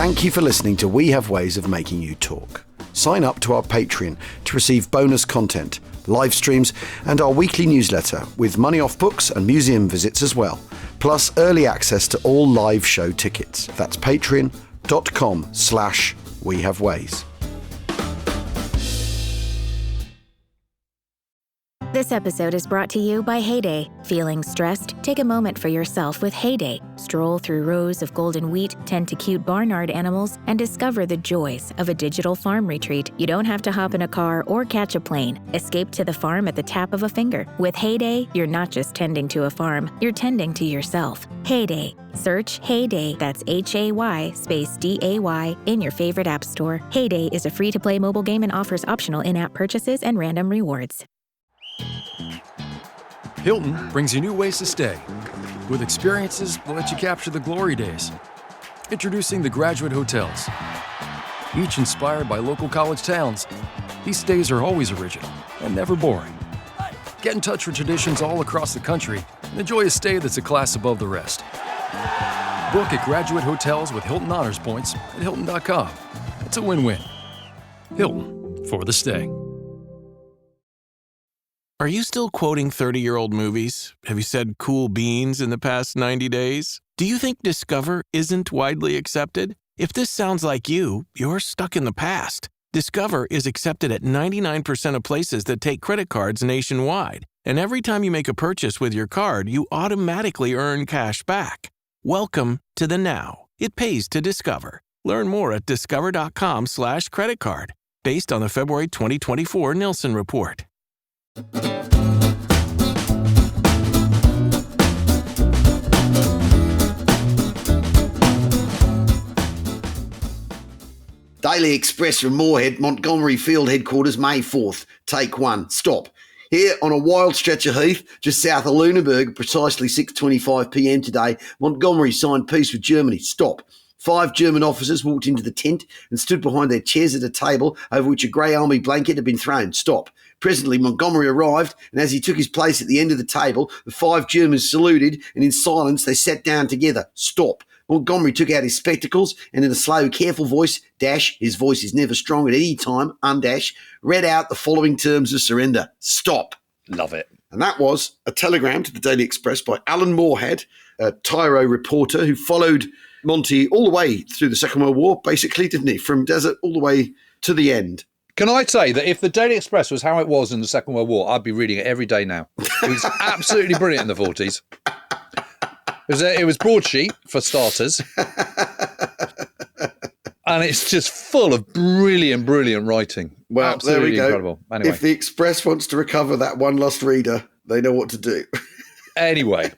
Thank you for listening to We Have Ways of Making You Talk. Sign up to our Patreon to receive bonus content, live streams, and our weekly newsletter with money off books and museum visits as well, plus early access to all live show tickets. That's patreon.com/wehaveways. This episode is brought to you by Heyday. Feeling stressed? Take a moment for yourself with Heyday. Stroll through rows of golden wheat, tend to cute barnyard animals, and discover the joys of a digital farm retreat. You don't have to hop in a car or catch a plane. Escape to the farm at the tap of a finger. With Heyday, you're not just tending to a farm, you're tending to yourself. Heyday. Search Heyday, that's Hay space DAY, in your favorite app store. Heyday is a free-to-play mobile game and offers optional in-app purchases and random rewards. Hilton brings you new ways to stay, with experiences that let you capture the glory days. Introducing the Graduate Hotels. Each inspired by local college towns, these stays are always original and never boring. Get in touch with traditions all across the country and enjoy a stay that's a class above the rest. Book at Graduate Hotels with Hilton Honors Points at Hilton.com. It's a win-win. Hilton, for the stay. Are you still quoting 30-year-old movies? Have you said cool beans in the past 90 days? Do you think Discover isn't widely accepted? If this sounds like you, you're stuck in the past. Discover is accepted at 99% of places that take credit cards nationwide. And every time you make a purchase with your card, you automatically earn cash back. Welcome to the now. It pays to Discover. Learn more at discover.com/credit card, based on the February 2024 Nielsen report. Daily Express from Moorhead, Montgomery Field Headquarters, May 4th. Take 1. Stop. Here on a wild stretch of heath, just south of Luneburg, precisely 6:25 p.m. today, Montgomery signed peace with Germany. Stop. 5 German officers walked into the tent and stood behind their chairs at a table over which a grey army blanket had been thrown. Stop. Presently, Montgomery arrived, and as he took his place at the end of the table, the 5 Germans saluted, and in silence they sat down together. Stop. Montgomery took out his spectacles and in a slow, careful voice, his voice is never strong at any time, read out the following terms of surrender. Stop. Love it. And that was a telegram to the Daily Express by Alan Moorhead, a Tyro reporter who followed Monty all the way through the Second World War, basically, didn't he? From desert all the way to the end. Can I say that if the Daily Express was how it was in the Second World War, I'd be reading it every day now. It was absolutely brilliant in the 40s. It was broadsheet, for starters. And it's just full of brilliant, brilliant writing. Well, absolutely there we go. Incredible. Anyway. If the Express wants to recover that one lost reader, they know what to do. Anyway,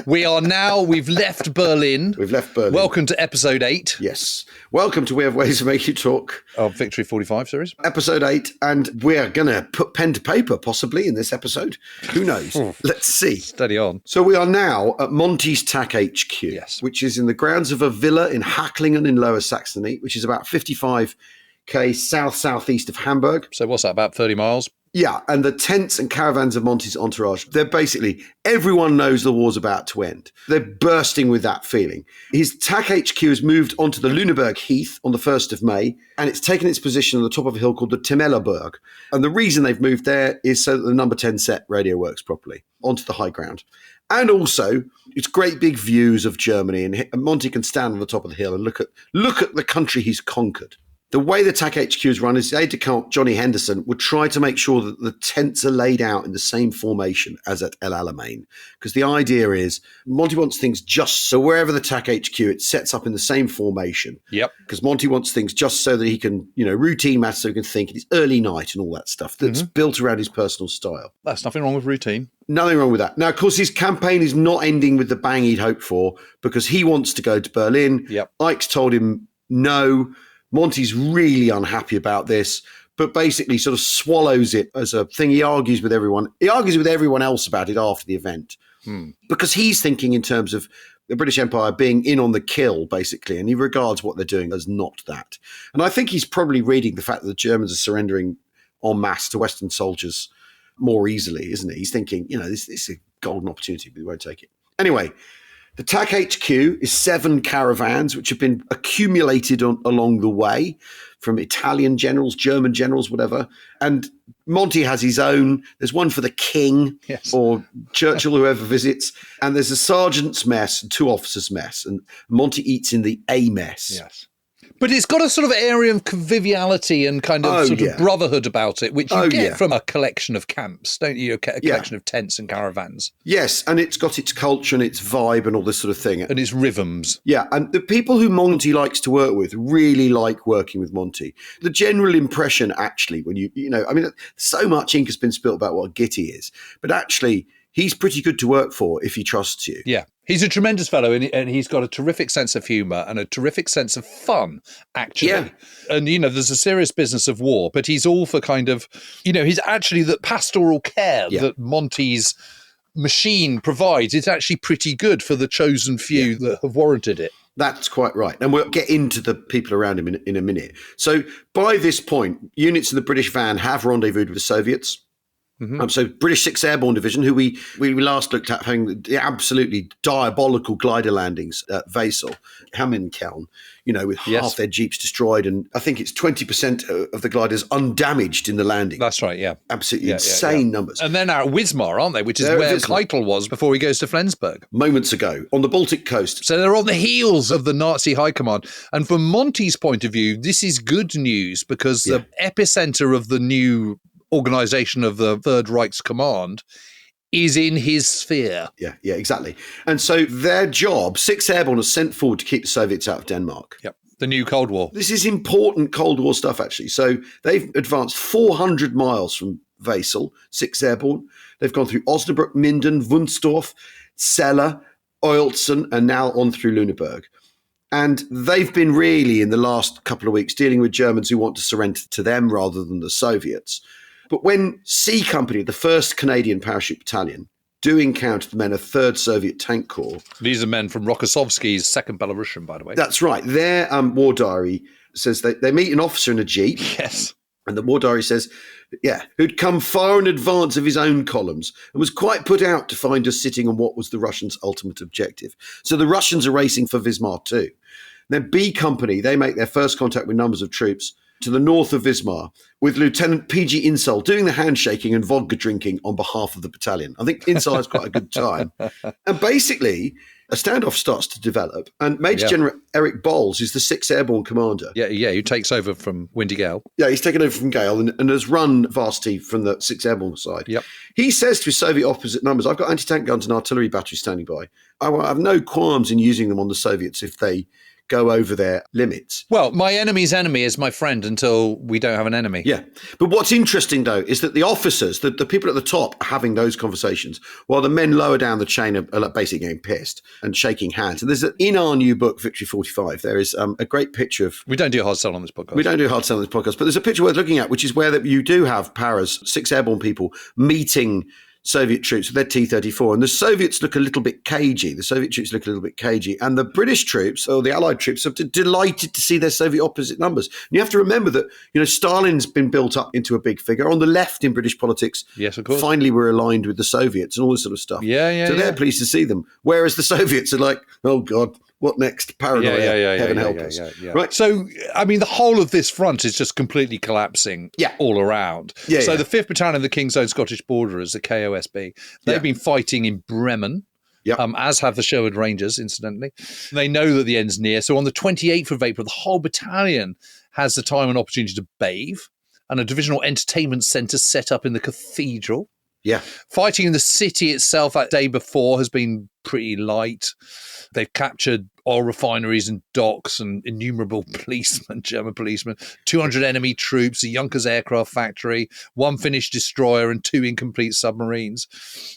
we've left Berlin. We've left Berlin. Welcome to episode 8. Yes. Welcome to We Have Ways to Make You Talk. Of Victory 45 series. Episode 8, and we're going to put pen to paper, possibly, in this episode. Who knows? Let's see. Steady on. So we are now at Monty's TAC HQ, yes, which is in the grounds of a villa in Hacklingen in Lower Saxony, which is about 55k south-southeast of Hamburg. So what's that, about 30 miles? Yeah, and the tents and caravans of Monty's entourage, they're basically, everyone knows the war's about to end. They're bursting with that feeling. His TAC HQ has moved onto the Luneburg Heath on the 1st of May, and it's taken its position on the top of a hill called the Temellerberg. And the reason they've moved there is so that the number 10 set radio works properly onto the high ground. And also, it's great big views of Germany, and Monty can stand on the top of the hill and look at the country he's conquered. The way the TAC HQ is run is aide-de-camp Johnny Henderson would try to make sure that the tents are laid out in the same formation as at El Alamein. Because the idea is Monty wants things just so wherever the TAC HQ, it sets up in the same formation. Yep. Because Monty wants things just so that he can, routine maths so he can think. It's early night and all that stuff that's built around his personal style. That's nothing wrong with routine. Nothing wrong with that. Now, of course, his campaign is not ending with the bang he'd hoped for because he wants to go to Berlin. Yep. Ike's told him no. Monty's really unhappy about this, but basically sort of swallows it as a thing. He argues with everyone. He argues with everyone else about it after the event because he's thinking in terms of the British Empire being in on the kill, basically, and he regards what they're doing as not that. And I think he's probably reading the fact that the Germans are surrendering en masse to Western soldiers more easily, isn't he? He's thinking, this is a golden opportunity, but we won't take it. Anyway, The TAC HQ is 7 caravans, which have been accumulated along the way from Italian generals, German generals, whatever. And Monty has his own. There's one for the king or Churchill, whoever visits. And there's a sergeant's mess and 2 officers' mess. And Monty eats in the A mess. Yes. But it's got a sort of area of conviviality and kind of of brotherhood about it, which you get from a collection of camps, don't you? A collection of tents and caravans. Yes, and it's got its culture and its vibe and all this sort of thing. And its rhythms. Yeah, and the people who Monty likes to work with really like working with Monty. The general impression, actually, when so much ink has been spilt about what a git he is, but actually, he's pretty good to work for if he trusts you. Yeah. He's a tremendous fellow, and he's got a terrific sense of humour and a terrific sense of fun, actually. Yeah. And, there's a serious business of war, but he's all for kind of, he's actually the pastoral care that Monty's machine provides. It's actually pretty good for the chosen few that have warranted it. That's quite right. And we'll get into the people around him in a minute. So by this point, units of the British van have rendezvoused with the Soviets. Mm-hmm. So British 6th Airborne Division, who we last looked at having the absolutely diabolical glider landings at Wesel, Hammenkeln, with half their jeeps destroyed, and I think it's 20% of the gliders undamaged in the landing. That's right, yeah. Absolutely insane numbers. And they're now at Wismar, aren't they? Which is where Keitel was before he goes to Flensburg. Moments ago, on the Baltic coast. So they're on the heels of the Nazi high command. And from Monty's point of view, this is good news because the epicenter of the new organisation of the Third Reich's command is in his sphere. Yeah, exactly. And so their job, 6th Airborne, is sent forward to keep the Soviets out of Denmark. Yep. The new Cold War. This is important Cold War stuff, actually. So they've advanced 400 miles from Wesel, 6th Airborne. They've gone through Osnabrück, Minden, Wunstorf, Celle, Oeltzen, and now on through Luneburg. And they've been really, in the last couple of weeks, dealing with Germans who want to surrender to them rather than the Soviets. But when C Company, the 1st Canadian Parachute Battalion, do encounter the men of 3rd Soviet Tank Corps. These are men from Rokossovsky's 2nd Belarusian, by the way. That's right. Their war diary says they meet an officer in a jeep. Yes. And the war diary says, who'd come far in advance of his own columns and was quite put out to find us sitting on what was the Russians' ultimate objective. So the Russians are racing for Wismar too. Then B Company, they make their first contact with numbers of troops to the north of Wismar, with Lieutenant P.G. Insel doing the handshaking and vodka drinking on behalf of the battalion. I think Insel has quite a good time. And basically, a standoff starts to develop, and Major General Eric Bowles is the 6th Airborne commander. Yeah, who takes over from Windy Gale. Yeah, he's taken over from Gale and has run Varsity from the 6th Airborne side. Yep. He says to his Soviet opposite numbers, I've got anti-tank guns and artillery batteries standing by. I have no qualms in using them on the Soviets if they go over their limits. Well, my enemy's enemy is my friend until we don't have an enemy. Yeah. But what's interesting, though, is that the officers, the people at the top are having those conversations, while the men lower down the chain are basically getting pissed and shaking hands. And in our new book, Victory 45, there is a great picture of... We don't do hard sell on this podcast. We don't do hard sell on this podcast, but there's a picture worth looking at, which is where you do have Paras, 6th Airborne people, meeting Soviet troops with their T-34, and the Soviets look a little bit cagey. The Soviet troops look a little bit cagey, and the British troops, or the Allied troops, are delighted to see their Soviet opposite numbers. And you have to remember that, Stalin's been built up into a big figure. On the left in British politics, yes, of course, finally we're aligned with the Soviets and all this sort of stuff. So they're pleased to see them. Whereas the Soviets are like, oh God, what next? Paranoia, heaven help us. Right. So, I mean, the whole of this front is just completely collapsing all around. The 5th Battalion of the King's Own Scottish Borderers, the KOSB, they've been fighting in Bremen, as have the Sherwood Rangers, incidentally. They know that the end's near. So on the 28th of April, the whole battalion has the time and opportunity to bathe, and a divisional entertainment centre set up in the cathedral. Yeah. Fighting in the city itself that day before has been pretty light. They've captured oil refineries and docks and innumerable policemen, German policemen, 200 enemy troops, a Junkers aircraft factory, 1 Finnish destroyer and 2 incomplete submarines.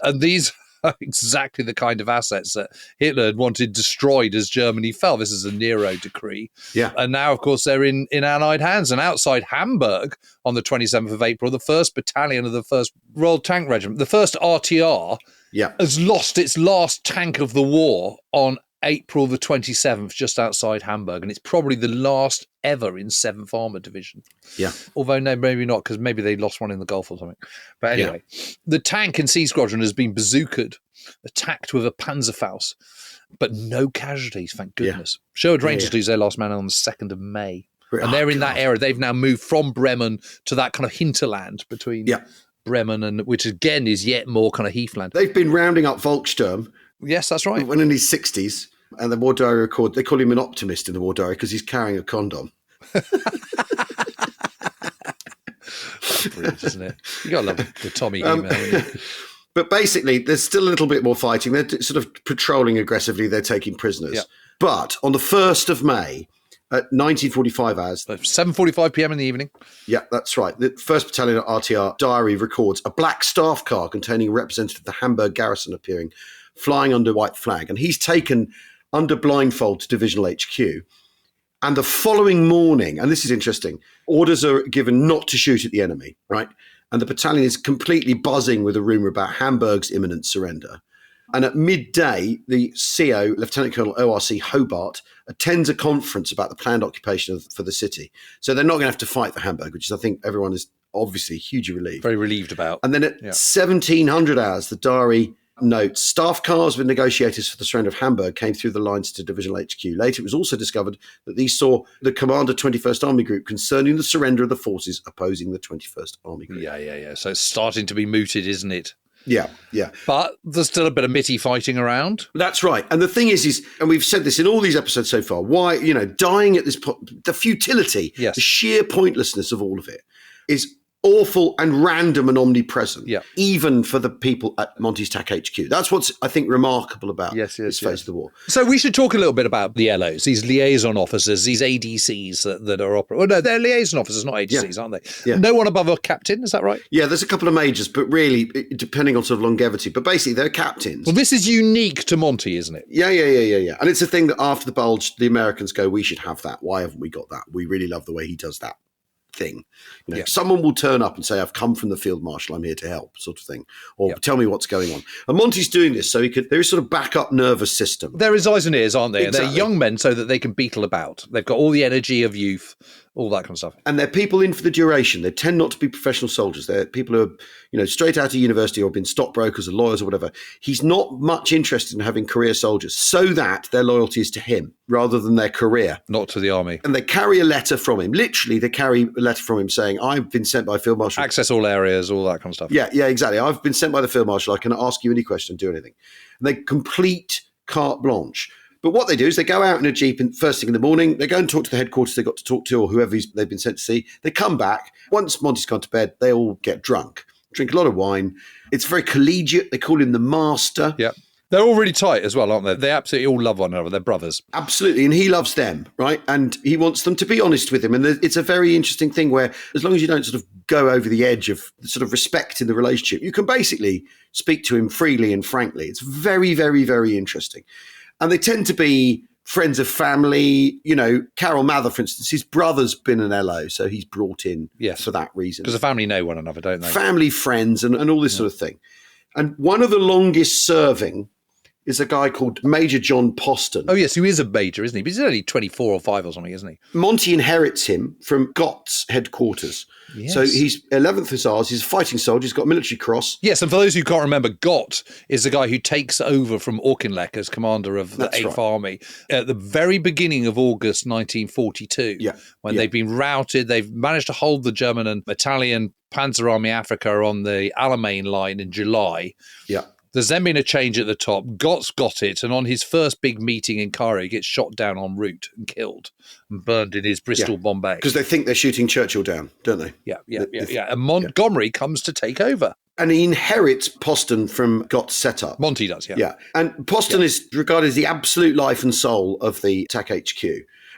And these are exactly the kind of assets that Hitler had wanted destroyed as Germany fell. This is a Nero decree. Yeah. And now, of course, they're in Allied hands. And outside Hamburg on the 27th of April, the 1st Battalion of the 1st Royal Tank Regiment, the 1st RTR, has lost its last tank of the war on April the 27th, just outside Hamburg, and it's probably the last ever in 7th Armoured Division. Yeah. Although, no, maybe not, because maybe they lost one in the Gulf or something. But anyway, the tank and sea squadron has been bazookaed, attacked with a Panzerfaust, but no casualties, thank goodness. Sherwood Rangers lose their last man on the 2nd of May. And they're in that era. They've now moved from Bremen to that kind of hinterland between Bremen and, which again is yet more kind of heathland. They've been rounding up Volkssturm. Yes, that's right. When in his 60s, and the War Diary record, they call him an optimist in the War Diary because he's carrying a condom. That's brilliant, isn't it? You got to love the Tommy email. But basically, there's still a little bit more fighting. They're sort of patrolling aggressively. They're taking prisoners. Yeah. But on the 1st of May, at 1945 hours. 7:45 p.m. in the evening. Yeah, that's right. The 1st Battalion at RTR diary records a black staff car containing a representative of the Hamburg garrison appearing, flying under white flag. And he's taken under blindfold to Divisional HQ. And the following morning, and this is interesting, orders are given not to shoot at the enemy, right? And the battalion is completely buzzing with a rumour about Hamburg's imminent surrender. And at midday, the CO, Lieutenant Colonel ORC Hobart, attends a conference about the planned occupation for the city. So they're not going to have to fight for Hamburg, which is, I think, everyone is obviously hugely relieved. Very relieved about. And then at 1700 hours, the diary notes, staff cars with negotiators for the surrender of Hamburg came through the lines to Divisional HQ. Later, it was also discovered that these saw the Commander 21st Army Group concerning the surrender of the forces opposing the 21st Army Group. Yeah. So it's starting to be mooted, isn't it? Yeah. But there's still a bit of mitty fighting around. That's right. And the thing is, and we've said this in all these episodes so far, why, dying at this point, the futility, the sheer pointlessness of all of it is awful and random and omnipresent, even for the people at Monty's TAC HQ. That's what's, I think, remarkable about this phase of the war. So we should talk a little bit about the LOs, these liaison officers, these ADCs that are operating. Well, no, they're liaison officers, not ADCs, aren't they? Yeah. No one above a captain, is that right? Yeah, there's a couple of majors, but really, depending on sort of longevity. But basically, they're captains. Well, this is unique to Monty, isn't it? Yeah. And it's a thing that after the bulge, the Americans go, we should have that. Why haven't we got that? We really love the way he does that thing. Someone will turn up and say, I've come from the Field Marshal, I'm here to help, sort of thing, or tell me what's going on. And Monty's doing this so there is sort of backup nervous system. There is eyes and ears, aren't they? Exactly. They're young men so that they can beetle about. They've got all the energy of youth, all that kind of stuff. And they're people in for the duration. They tend not to be professional soldiers. They're people who are, straight out of university or been stockbrokers or lawyers or whatever. He's not much interested in having career soldiers so that their loyalty is to him rather than their career. Not to the army. And they carry a letter from him. Literally, they carry a letter from him saying, I've been sent by Field Marshal. Access all areas, all that kind of stuff. Yeah, exactly. I've been sent by the Field Marshal. I can ask you any question and do anything. And they complete carte blanche. But what they do is they go out in a jeep first thing in the morning. They go and talk to the headquarters they got to talk to or whoever they've been sent to see. They come back. Once Monty's gone to bed, they all get drunk, drink a lot of wine. It's very collegiate. They call him the master. Yeah. They're all really tight as well, aren't they? They absolutely all love one another. They're brothers. Absolutely. And he loves them, right? And he wants them to be honest with him. And it's a very interesting thing where as long as you don't sort of go over the edge of sort of respect in the relationship, you can basically speak to him freely and frankly. It's very, very, very interesting. And they tend to be friends of family. Carol Mather, for instance, his brother's been an LO, so he's brought in for that reason. Because the family know one another, don't they? Family, friends, and all this sort of thing. And one of the longest serving is a guy called Major John Poston. Oh, yes, who is a major, isn't he? But he's only 24 or 5 or something, isn't he? Monty inherits him from Gott's headquarters. Yes. So he's 11th Hussars, he's a fighting soldier, he's got a military cross. Yes, and for those who can't remember, Gott is the guy who takes over from Auchinleck as commander of the 8th Army at the very beginning of August 1942, when they've been routed. They've managed to hold the German and Italian Panzer Army Africa on the Alamein line in July. Yeah. There's then been a change at the top. Gott's got it, and on his first big meeting in Cairo, he gets shot down en route and killed and burned in his Bristol Bombay. Because they think they're shooting Churchill down, don't they? Yeah. And Montgomery comes to take over. And he inherits Poston from Gott's setup. Monty does, Yeah. And Poston is regarded as the absolute life and soul of the TAC HQ.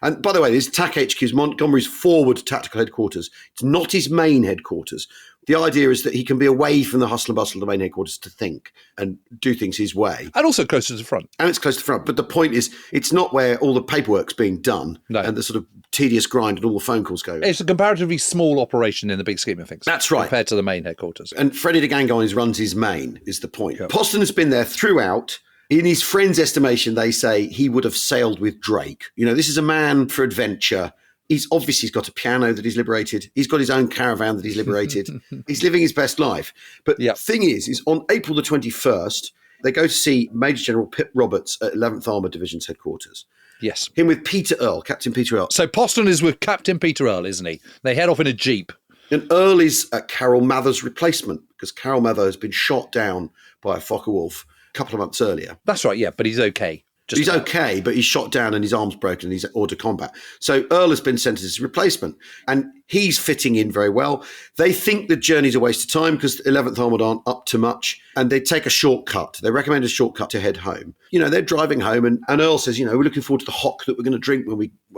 And by the way, this TAC HQ is Montgomery's forward tactical headquarters. It's not his main headquarters. The idea is that he can be away from the hustle and bustle of the main headquarters to think and do things his way. And also close to the front. And it's close to the front. But the point is, it's not where all the paperwork's being done and the sort of tedious grind and all the phone calls go. It's a comparatively small operation in the big scheme of things. That's right. Compared to the main headquarters. And Freddie de Gangoin runs his main, is the point. Yep. Poston has been there throughout. In his friend's estimation, they say he would have sailed with Drake. This is a man for adventure. He's got a piano that he's liberated. He's got his own caravan that he's liberated. He's living his best life. But the thing is on April the 21st, they go to see Major General Pip Roberts at 11th Armoured Division's headquarters. Yes. Him with Peter Earl, Captain Peter Earl. So Poston is with Captain Peter Earl, isn't he? They head off in a Jeep. And Earl is Carol Mather's replacement because Carol Mather has been shot down by a Focke-Wulf a couple of months earlier. That's right, yeah, but he's okay. He's okay, but he's shot down and his arm's broken and he's hors de combat. So Earl has been sent as his replacement and he's fitting in very well. They think the journey's a waste of time because the 11th Armoured aren't up to much and they take a shortcut. They recommend a shortcut to head home. They're driving home and Earl says, we're looking forward to the hock that we're going to drink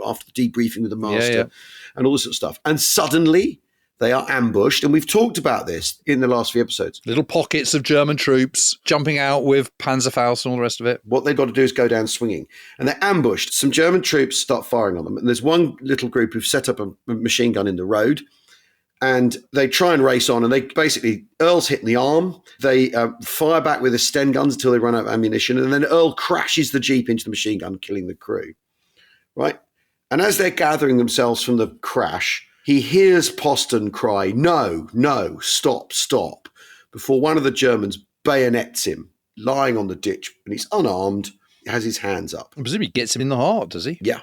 after the debriefing with the master and all this sort of stuff. And suddenly they are ambushed, and we've talked about this in the last few episodes. Little pockets of German troops jumping out with Panzerfaust and all the rest of it. What they've got to do is go down swinging. And they're ambushed. Some German troops start firing on them. And there's one little group who've set up a machine gun in the road. And they try and race on. And they basically, Earl's hitting the arm. They fire back with the Sten guns until they run out of ammunition. And then Earl crashes the Jeep into the machine gun, killing the crew. Right? And as they're gathering themselves from the crash, he hears Poston cry, no, stop, before one of the Germans bayonets him, lying on the ditch, and he's unarmed, has his hands up. I presume he gets him in the heart, does he? Yeah.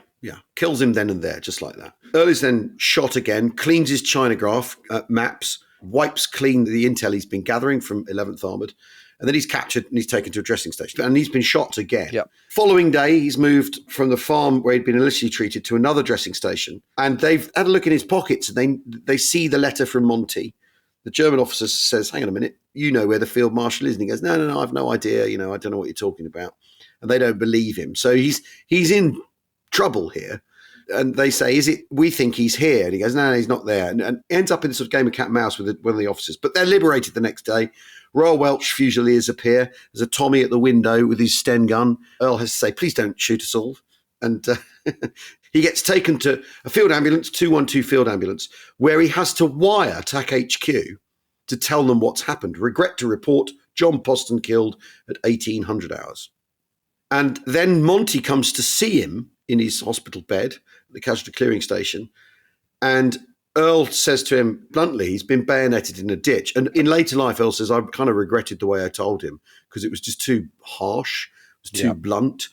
Kills him then and there, just like that. Earl is then shot again, cleans his Chinograph maps, wipes clean the intel he's been gathering from 11th Armoured, and then he's captured and he's taken to a dressing station. And he's been shot again. Yep. Following day, he's moved from the farm where he'd been initially treated to another dressing station. And they've had a look in his pockets and they see the letter from Monty. The German officer says, hang on a minute, you know where the Field Marshal is? And he goes, no, I've no idea. I don't know what you're talking about. And they don't believe him. So he's in trouble here. And they say, we think he's here. And he goes, no, he's not there. And ends up in a sort of game of cat and mouse with one of the officers. But they're liberated the next day. Royal Welsh Fusiliers appear. There's a Tommy at the window with his Sten gun. Earl has to say, please don't shoot us all. And he gets taken to a field ambulance, 212 field ambulance, where he has to wire TAC HQ to tell them what's happened. Regret to report, John Poston killed at 1800 hours. And then Monty comes to see him in his hospital bed at the casualty clearing station. And Earl says to him bluntly, he's been bayoneted in a ditch. And in later life, Earl says, I kind of regretted the way I told him because it was just too harsh. It was too blunt.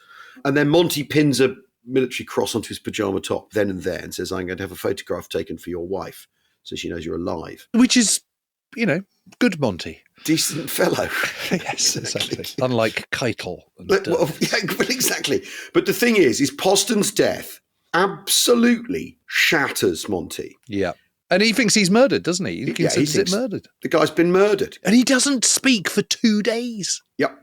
And then Monty pins a military cross onto his pajama top then and there and says, I'm going to have a photograph taken for your wife so she knows you're alive. Which is, good Monty. Decent fellow. Yes, exactly. Unlike Keitel. Exactly. But the thing is Poston's death absolutely shatters Monty. Yeah. And he thinks he's murdered, doesn't he? He considers it murdered. The guy's been murdered. And he doesn't speak for 2 days. Yep,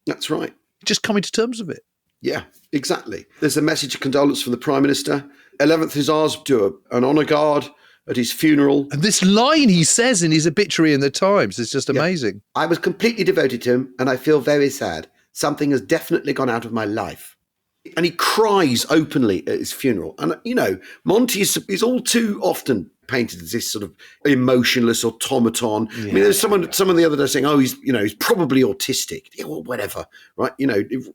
that's right. Just coming to terms with it. Yeah, exactly. There's a message of condolence from the Prime Minister. 11th Hussars do an honour guard at his funeral. And this line he says in his obituary in the Times is just amazing. I was completely devoted to him and I feel very sad. Something has definitely gone out of my life. And he cries openly at his funeral. And, Monty is all too often painted as this sort of emotionless automaton. Yeah. I mean, there's someone the other day saying, he's probably autistic. Yeah, well, whatever, right?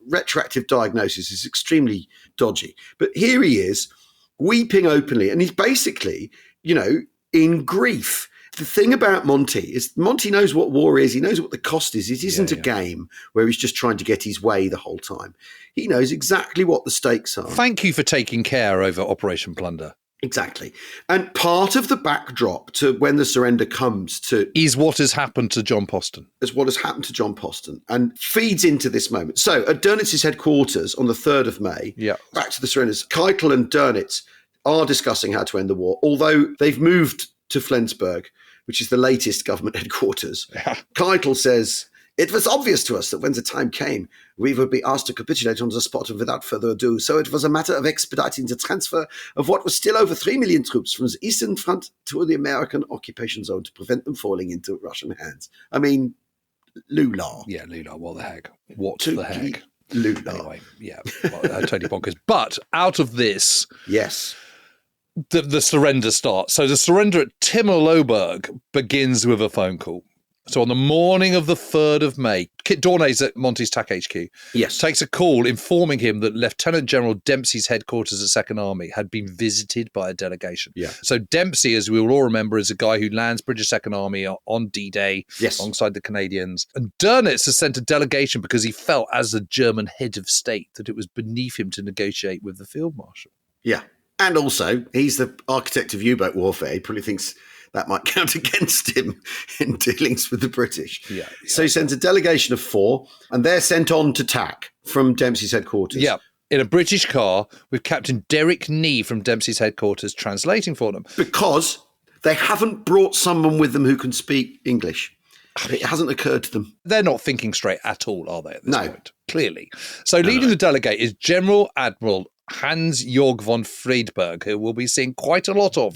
Retroactive diagnosis is extremely dodgy. But here he is, weeping openly. And he's basically, in grief. The thing about Monty is Monty knows what war is. He knows what the cost is. It isn't a game where he's just trying to get his way the whole time. He knows exactly what the stakes are. Thank you for taking care over Operation Plunder. Exactly. And part of the backdrop to when the surrender comes to... is what has happened to John Poston. Is what has happened to John Poston and feeds into this moment. So at Dönitz's headquarters on the 3rd of May, back to the surrenders, Keitel and Dönitz are discussing how to end the war, although they've moved to Flensburg, which is the latest government headquarters. Yeah. Keitel says, it was obvious to us that when the time came, we would be asked to capitulate on the spot and without further ado. So it was a matter of expediting the transfer of what was still over 3 million troops from the Eastern Front to the American occupation zone to prevent them falling into Russian hands. I mean, Lula. Yeah, Lula, what the heck? What the heck? Lula. Anyway, totally bonkers. But out of this... Yes. The surrender starts. So the surrender at Timmerloberg begins with a phone call. So on the morning of the 3rd of May, Kit Dornay's at Monty's TAC HQ. Yes. Takes a call informing him that Lieutenant General Dempsey's headquarters at 2nd Army had been visited by a delegation. Yeah. So Dempsey, as we will all remember, is a guy who lands British 2nd Army on D-Day alongside the Canadians. And Dönitz has sent a delegation because he felt, as the German head of state, that it was beneath him to negotiate with the Field Marshal. Yeah. And also, he's the architect of U-boat warfare. He probably thinks that might count against him in dealings with the British. Yeah. So he sends a delegation of 4, and they're sent on to TAC from Dempsey's headquarters. Yeah. In a British car with Captain Derek Nee from Dempsey's headquarters translating for them. Because they haven't brought someone with them who can speak English. It hasn't occurred to them. They're not thinking straight at all, are they, at this No. point? Clearly. So leading the delegate is General Admiral Hans-Jörg von Friedberg, who we'll be seeing quite a lot of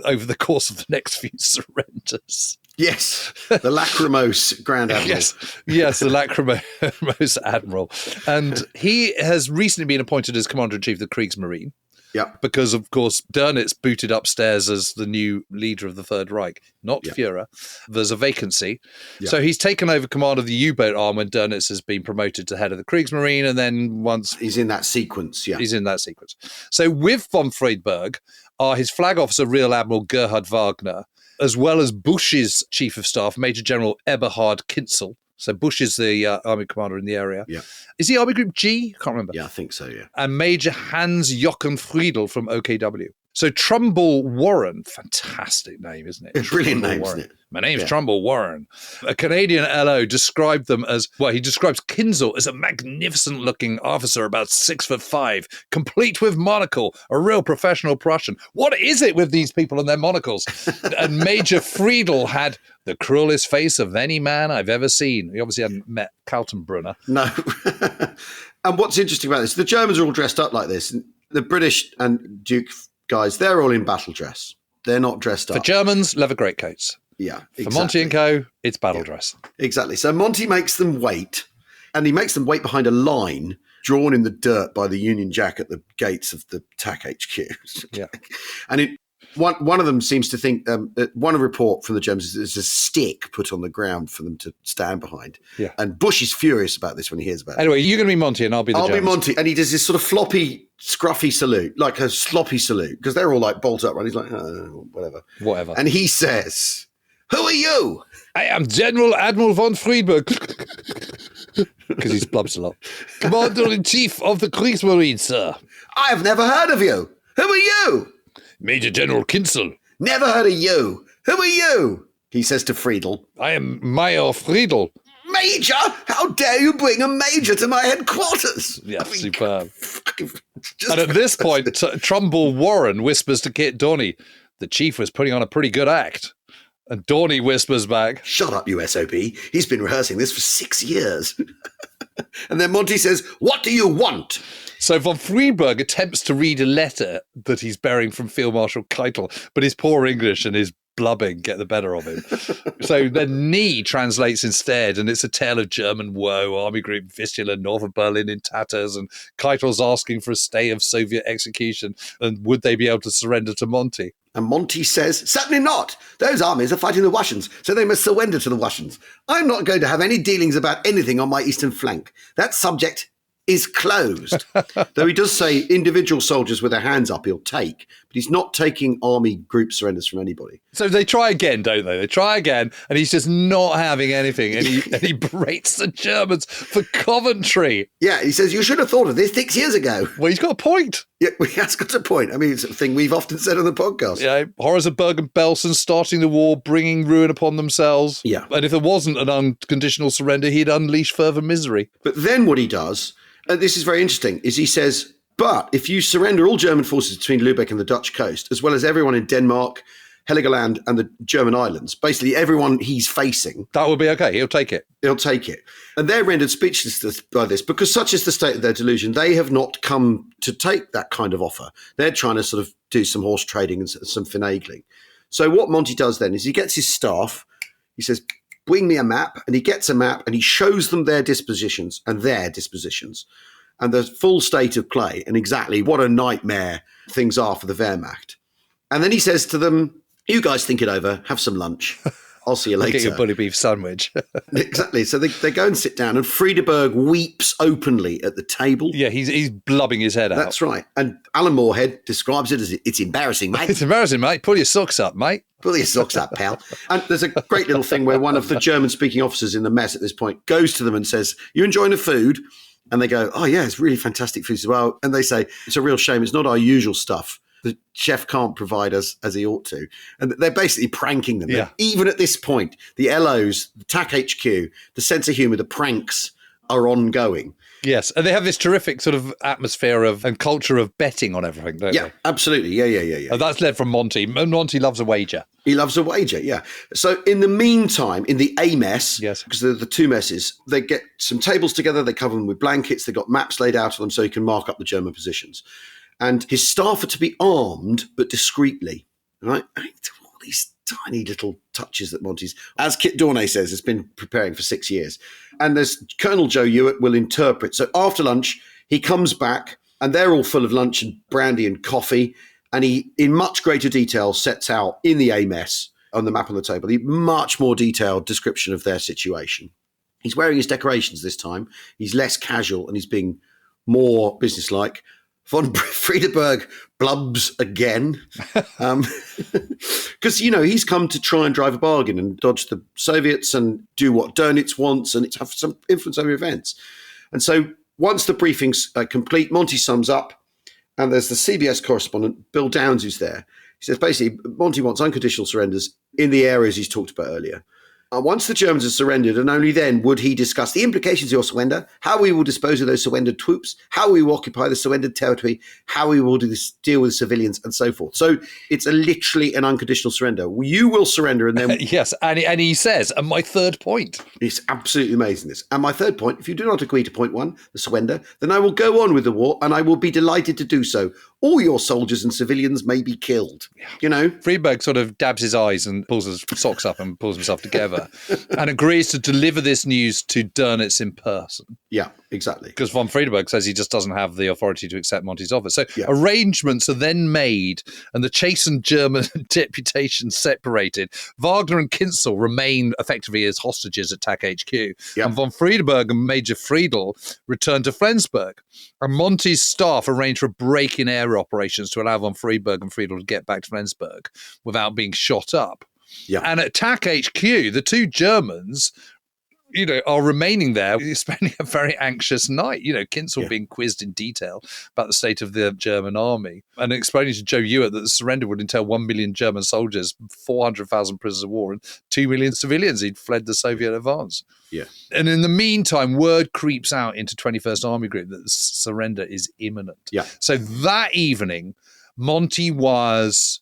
over the course of the next few surrenders. Yes, the lachrymose Grand Admiral. Yes, the lachrymose Admiral. And he has recently been appointed as Commander-in-Chief of the Kriegsmarine. Yeah. Because, of course, Dönitz booted upstairs as the new leader of the Third Reich, not Führer. There's a vacancy. Yeah. So he's taken over command of the U-boat arm when Dönitz has been promoted to head of the Kriegsmarine. And then once... He's in that sequence, He's in that sequence. So with von Friedberg are his flag officer, Rear Admiral Gerhard Wagner, as well as Busch's chief of staff, Major General Eberhard Kinzel. So Busch is the army commander in the area. Yeah. Is he Army Group G? Can't remember. Yeah, I think so, yeah. And Major Hans Jochen Friedel from OKW. So Trumbull Warren, fantastic name, isn't it? A brilliant name, Warren. isn't it? My name's Trumbull Warren. A Canadian LO described them as, he describes Kinzel as a magnificent-looking officer about 6'5", complete with monocle, a real professional Prussian. What is it with these people and their monocles? And Major Friedel had the cruelest face of any man I've ever seen. He obviously hadn't met Kaltenbrunner. No. And what's interesting about this, the Germans are all dressed up like this. The British and Duke guys, they're all in battle dress. They're not dressed up. For Germans, leather greatcoats. Yeah, exactly. For Monty and co, it's battle dress. Exactly. So Monty makes them wait, and he makes them wait behind a line drawn in the dirt by the Union Jack at the gates of the TAC HQ. Yeah. And one of them seems to think, one report from the Germans is there's a stick put on the ground for them to stand behind. Yeah. And Busch is furious about this when he hears about it. Anyway, you're going to be Monty and I'll be the Germans. Be Monty. And he does this sort of floppy, scruffy salute, like a sloppy salute, because they're all like bolt upright. He's like, whatever. Whatever. And he says, "Who are you?" I am General Admiral von Friedberg. Because he blubs a lot. Commander-in-Chief of the Kriegsmarine, sir. I have never heard of you. Who are you? Major General Kinzel. Never heard of you. Who are you? He says to Friedel. I am Major Friedel. Major? How dare you bring a major to my headquarters? Yeah, superb. And at this point, Trumbull Warren whispers to Kit Dorney, the chief was putting on a pretty good act. And Dorney whispers back, "Shut up, you SOB. He's been rehearsing this for 6 years." And then Monty says, "What do you want?" So von Friedberg attempts to read a letter that he's bearing from Field Marshal Keitel, but his poor English and his blubbing get the better of him. So then Nee translates instead, and it's a tale of German woe, Army Group Vistula, north of Berlin in tatters, and Keitel's asking for a stay of Soviet execution, and would they be able to surrender to Monty? And Monty says, "Certainly not. Those armies are fighting the Russians, so they must surrender to the Russians. I'm not going to have any dealings about anything on my eastern flank. That subject is closed." Though he does say individual soldiers with their hands up he'll take, but he's not taking army group surrenders from anybody. So they try again, don't they? They try again, and he's just not having anything, and he berates the Germans for Coventry. Yeah, he says, "You should have thought of this 6 years ago." Well, he's got a point. Yeah, he has got a point. I mean, it's a thing we've often said on the podcast. Yeah, horrors of Bergen-Belsen starting the war, bringing ruin upon themselves. Yeah. And if there wasn't an unconditional surrender, he'd unleash further misery. But then what he does, and this is very interesting, is he says, "But if you surrender all German forces between Lubeck and the Dutch coast, as well as everyone in Denmark, Heligoland and the German islands, basically everyone he's facing, that would be okay. He'll take it. He'll take it." And they're rendered speechless by this because such is the state of their delusion. They have not come to take that kind of offer. They're trying to sort of do some horse trading and some finagling. So what Monty does then is he gets his staff, he says, "Bring me a map," and he gets a map and he shows them their dispositions and the full state of play and exactly what a nightmare things are for the Wehrmacht. And then he says to them, "You guys think it over, have some lunch." I'll see you later. Get your bully beef sandwich. Exactly. So they go and sit down, and Friedeberg weeps openly at the table. Yeah, he's blubbing his head out. That's right. And Alan Moorhead describes it as, it's embarrassing, mate. It's embarrassing, mate. Pull your socks up, mate. Pull your socks up, pal. And there's a great little thing where one of the German-speaking officers in the mess at this point goes to them and says, "You enjoying the food?" And they go, "Oh, yeah, it's really fantastic food as well." And they say, "It's a real shame. It's not our usual stuff. The chef can't provide us as he ought to." And they're basically pranking them. Yeah. Even at this point, the LOs, the TAC HQ, the sense of humour, the pranks are ongoing. Yes, and they have this terrific sort of atmosphere and culture of betting on everything, don't Yeah, they? absolutely. Yeah. And that's led from Monty. Monty loves a wager. He loves a wager, yeah. So in the meantime, in the A mess, Yes. because they're the two messes, they get some tables together, they cover them with blankets, they've got maps laid out on them so you can mark up the German positions. And his staff are to be armed, but discreetly, right? All these tiny little touches that Monty's, as Kit Dornay says, has been preparing for 6 years. And there's Colonel Joe Hewitt will interpret. So after lunch, he comes back and they're all full of lunch and brandy and coffee. And he, in much greater detail, sets out in the A mess on the map on the table, a much more detailed description of their situation. He's wearing his decorations this time. He's less casual and he's being more businesslike. Von Friedeberg blubs again because, he's come to try and drive a bargain and dodge the Soviets and do what Dönitz wants and have some influence over events. And so once the briefing's complete, Monty sums up and there's the CBS correspondent, Bill Downs, who's there. He says basically Monty wants unconditional surrenders in the areas he's talked about earlier. Once the Germans have surrendered, and only then would he discuss the implications of your surrender, how we will dispose of those surrendered troops, how we will occupy the surrendered territory, how we will deal with civilians, and so forth. So it's literally an unconditional surrender. You will surrender, and then... Yes, and he says, and my third point. It's absolutely amazing, this. And my third point, if you do not agree to point one, the surrender, then I will go on with the war, and I will be delighted to do so. All your soldiers and civilians may be killed, Friedeberg sort of dabs his eyes and pulls his socks up and pulls himself together and agrees to deliver this news to Dönitz in person. Yeah, exactly. Because von Friedeberg says he just doesn't have the authority to accept Monty's offer. So Yeah. arrangements are then made and the chastened German deputation separated. Wagner and Kinzel remain effectively as hostages at TAC HQ. Yeah. And von Friedeberg and Major Friedel return to Flensburg. And Monty's staff arrange for break-in air operations to allow von Friedeberg and Friedel to get back to Flensburg without being shot up. Yeah. And at TAC HQ, the two Germans, are remaining there, spending a very anxious night. Kinzel being quizzed in detail about the state of the German army and explaining to Joe Hewitt that the surrender would entail 1 million German soldiers, 400,000 prisoners of war, and 2 million civilians who'd fled the Soviet advance. Yeah. And in the meantime, word creeps out into 21st Army Group that the surrender is imminent. Yeah. So that evening, Monty was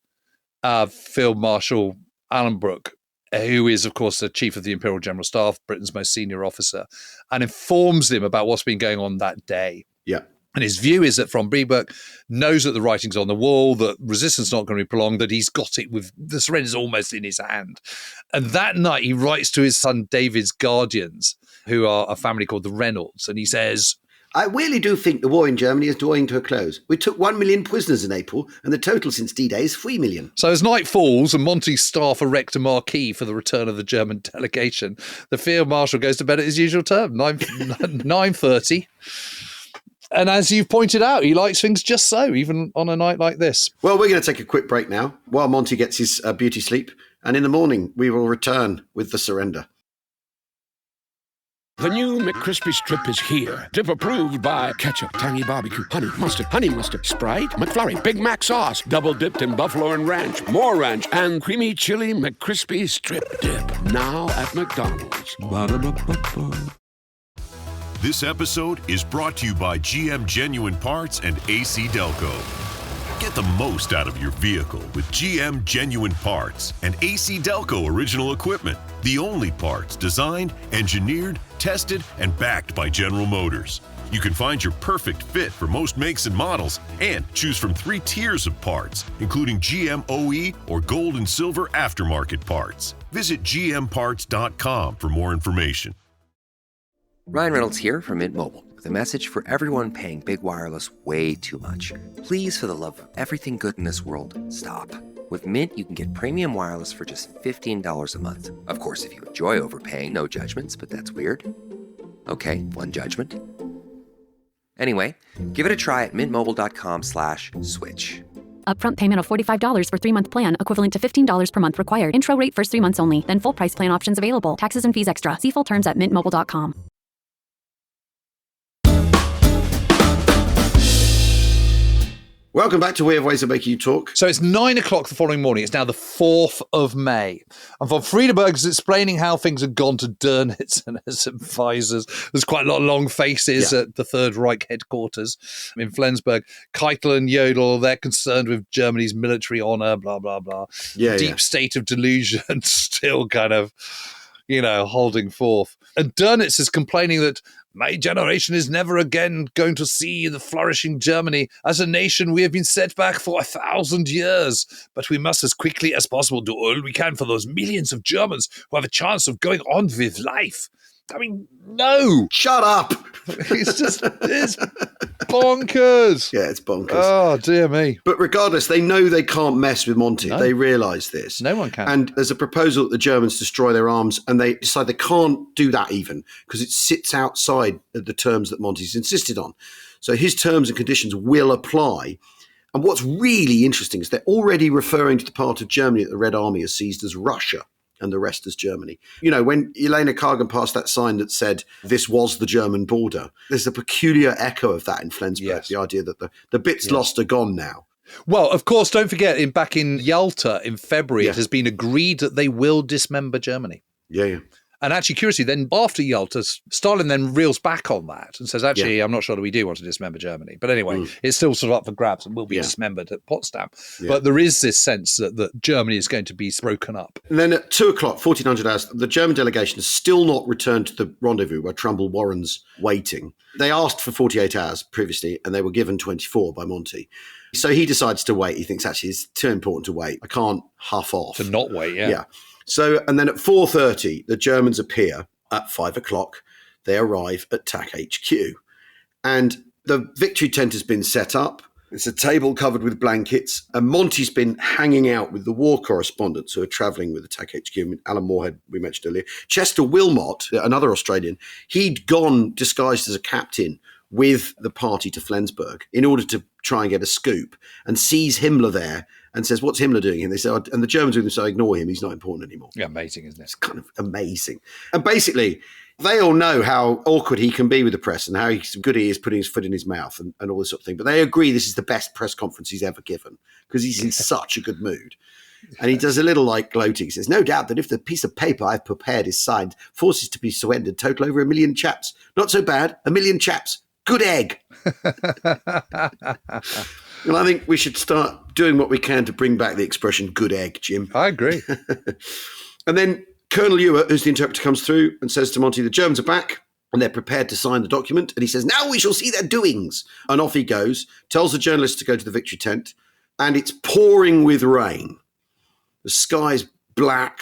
Field Marshal Alan Brooke, who is, of course, the chief of the Imperial General Staff, Britain's most senior officer, and informs him about what's been going on that day. Yeah. And his view is that von Friedeberg knows that the writing's on the wall, that resistance is not going to be prolonged, that he's got it with the surrender's almost in his hand. And that night he writes to his son David's guardians, who are a family called the Reynolds, and he says, I really do think the war in Germany is drawing to a close. We took 1 million prisoners in April, and the total since D-Day is 3 million. So as night falls and Monty's staff erect a marquee for the return of the German delegation, the Field Marshal goes to bed at his usual time, 9:30. And as you've pointed out, he likes things just so, even on a night like this. Well, we're going to take a quick break now while Monty gets his beauty sleep. And in the morning, we will return with the surrender. The new McCrispy Strip is here. Dip approved by ketchup, tangy barbecue, honey mustard, Sprite, McFlurry, Big Mac sauce, double dipped in buffalo and ranch, more ranch, and creamy chili McCrispy Strip Dip. Now at McDonald's. Ba-da-ba-ba-ba. This episode is brought to you by GM Genuine Parts and AC Delco. Get the most out of your vehicle with GM Genuine Parts and AC Delco original equipment. The only parts designed, engineered, tested, and backed by General Motors. You can find your perfect fit for most makes and models and choose from 3 tiers of parts, including GM OE or gold and silver aftermarket parts. Visit gmparts.com for more information. Ryan Reynolds here from Mint Mobile with a message for everyone paying big wireless way too much. Please, for the love of everything good in this world, stop. With Mint, you can get premium wireless for just $15 a month. Of course, if you enjoy overpaying, no judgments, but that's weird. Okay, one judgment. Anyway, give it a try at mintmobile.com/switch. Upfront payment of $45 for 3-month plan, equivalent to $15 per month required. Intro rate first 3 months only, then full price plan options available. Taxes and fees extra. See full terms at mintmobile.com. Welcome back to Weird Ways of Making You Talk. So it's 9 o'clock the following morning. It's now the 4th of May. And von Friedeberg is explaining how things had gone to Dönitz and his advisors. There's quite a lot of long faces at the Third Reich headquarters in Flensburg. Keitel and Jodl, they're concerned with Germany's military honor, blah, blah, blah. Deep state of delusion, still kind of, holding forth. And Dönitz is complaining that my generation is never again going to see the flourishing Germany. As a nation, we have been set back for 1,000 years, but we must as quickly as possible do all we can for those millions of Germans who have a chance of going on with life. I mean, no. Shut up. It's bonkers. Yeah, it's bonkers. Oh, dear me. But regardless, they know they can't mess with Monty. No. They realise this. No one can. And there's a proposal that the Germans destroy their arms, and they decide they can't do that even because it sits outside the terms that Monty's insisted on. So his terms and conditions will apply. And what's really interesting is they're already referring to the part of Germany that the Red Army has seized as Russia, and the rest as Germany. When Elena Kagan passed that sign that said this was the German border, there's a peculiar echo of that in Flensburg, the idea that the bits lost are gone now. Well, of course, don't forget, back in Yalta in February, it has been agreed that they will dismember Germany. Yeah. And actually, curiously, then after Yalta, Stalin then reels back on that and says, actually, I'm not sure that we do want to dismember Germany. But anyway, it's still sort of up for grabs and will be dismembered at Potsdam. Yeah. But there is this sense that Germany is going to be broken up. And then at 2 o'clock, 1400 hours, the German delegation has still not returned to the rendezvous where Trumbull Warren's waiting. They asked for 48 hours previously, and they were given 24 by Monty. So he decides to wait. He thinks, actually, it's too important to wait. I can't huff off. To not wait, yeah. So, and then at 4:30, the Germans appear. At 5 o'clock, they arrive at TAC HQ. And the victory tent has been set up. It's a table covered with blankets. And Monty's been hanging out with the war correspondents who are travelling with the TAC HQ. Alan Moorhead, we mentioned earlier. Chester Wilmot, another Australian, he'd gone disguised as a captain with the party to Flensburg in order to try and get a scoop, and sees Himmler there and says, what's Himmler doing? And they say, and the Germans with him say, ignore him, he's not important anymore. Yeah, amazing, isn't it? It's kind of amazing. And basically, they all know how awkward he can be with the press and how good he is putting his foot in his mouth and all this sort of thing. But they agree this is the best press conference he's ever given because he's in such a good mood. And he does a little gloating. He says, no doubt that if the piece of paper I've prepared is signed, forces to be surrendered total over 1 million chaps. Not so bad, 1 million chaps. Good egg. And I think we should start doing what we can to bring back the expression good egg, Jim. I agree. And then Colonel Ewart, who's the interpreter, comes through and says to Monty, the Germans are back and they're prepared to sign the document. And he says, now we shall see their doings. And off he goes, tells the journalists to go to the victory tent, and it's pouring with rain. The sky's black.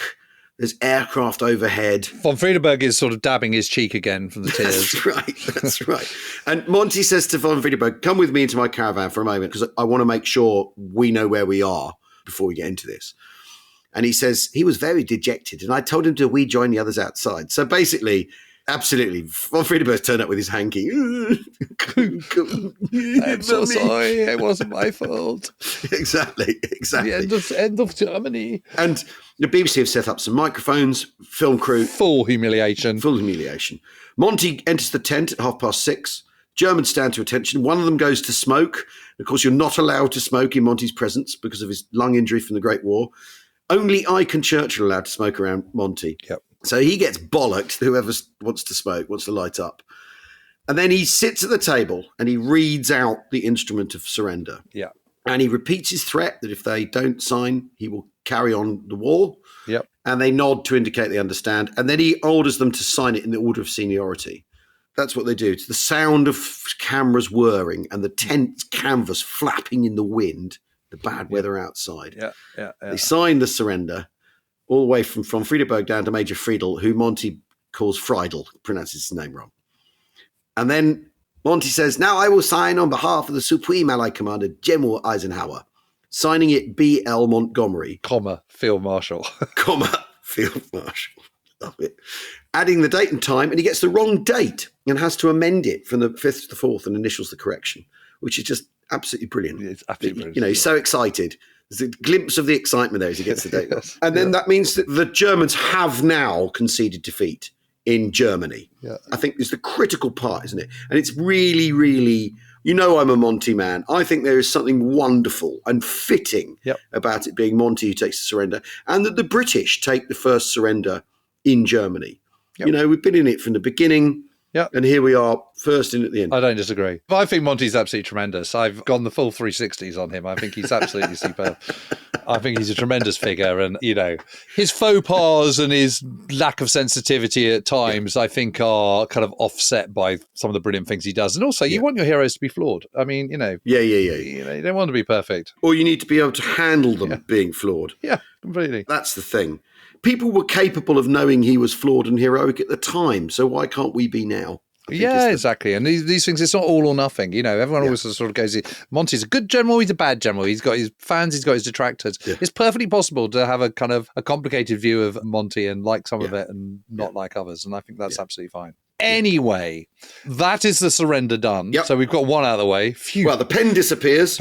There's aircraft overhead. Von Friedeberg is sort of dabbing his cheek again from the tears. That's right. And Monty says to von Friedeberg, come with me into my caravan for a moment because I want to make sure we know where we are before we get into this. And he says he was very dejected and I told him to rejoin the others outside. So basically, absolutely, von Friedeberg turned up with his hanky. I'm so sorry, it wasn't my fault. Exactly. The end of Germany. And the BBC have set up some microphones, film crew. Full humiliation. Monty enters the tent at 6:30. Germans stand to attention. One of them goes to smoke. Of course, you're not allowed to smoke in Monty's presence because of his lung injury from the Great War. Only Ike and Churchill are allowed to smoke around Monty. Yep. So he gets bollocked, whoever wants to smoke, wants to light up. And then he sits at the table and he reads out the instrument of surrender. Yeah. And he repeats his threat that if they don't sign, he will carry on the war. Yep. And they nod to indicate they understand. And then he orders them to sign it in the order of seniority. That's what they do. It's the sound of cameras whirring and the tent canvas flapping in the wind, the bad weather outside. Yeah. They sign the surrender all the way from Friedeberg down to Major Friedel, who Monty calls Friedel, pronounces his name wrong. And then Monty says, now I will sign on behalf of the Supreme Allied Commander, General Eisenhower. signing it B.L. Montgomery, Field Marshal. Field Marshal. Love it. Adding the date and time, and he gets the wrong date and has to amend it from the 5th to the 4th and initials the correction, which is just absolutely brilliant. It's absolutely brilliant. You know, he's so excited. There's a glimpse of the excitement there as he gets the date wrong. And then that means that the Germans have now conceded defeat in Germany. Yeah. I think is the critical part, isn't it? And it's really, really, you know, I'm a Monty man. I think there is something wonderful and fitting about it being Monty who takes the surrender, and that the British take the first surrender in Germany. You know, we've been in it from the beginning. And here we are, first in at the end. I don't disagree. But I think Monty's absolutely tremendous. I've gone the full 360s on him. I think he's absolutely superb. I think he's a tremendous figure. And, you know, his faux pas and his lack of sensitivity at times, I think, are kind of offset by some of the brilliant things he does. And also, you want your heroes to be flawed. I mean, you know. You know, you don't want to be perfect. Or you need to be able to handle them being flawed. Yeah, completely. That's the thing. People were capable of knowing he was flawed and heroic at the time, so why can't we be now? Yeah, exactly. And these things, it's not all or nothing. You know, everyone always sort of goes, Monty's a good general, he's a bad general. He's got his fans, he's got his detractors. Yeah. It's perfectly possible to have a kind of a complicated view of Monty and like some of it and not like others. And I think that's absolutely fine. Anyway, that is the surrender done. So we've got one out of the way. Phew. Well, the pen disappears.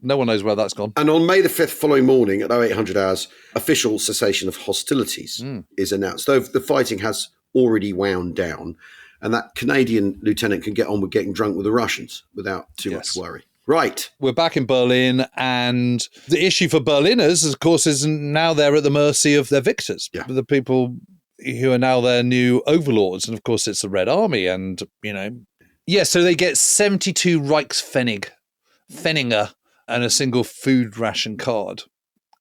No one knows where that's gone. And on May the 5th following morning at 0800 hours, official cessation of hostilities is announced. Though the fighting has already wound down, and that Canadian lieutenant can get on with getting drunk with the Russians without too much worry. Right. We're back in Berlin, and the issue for Berliners, of course, is now they're at the mercy of their victors. The people who are now their new overlords. And of course, it's the Red Army. And, you know, so they get 72 Reichspfenniger and a single food ration card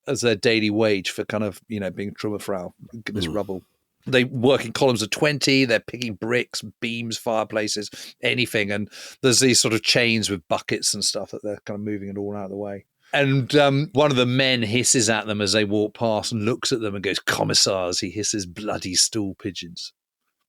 as their daily wage for kind of, you know, being Trümmerfrau, this rubble. They work in columns of 20. They're picking bricks, beams, fireplaces, anything. And there's these sort of chains with buckets and stuff that they're kind of moving it all out of the way. And one of the men hisses at them as they walk past and looks at them and goes, "Commissars," he hisses, "bloody stool pigeons."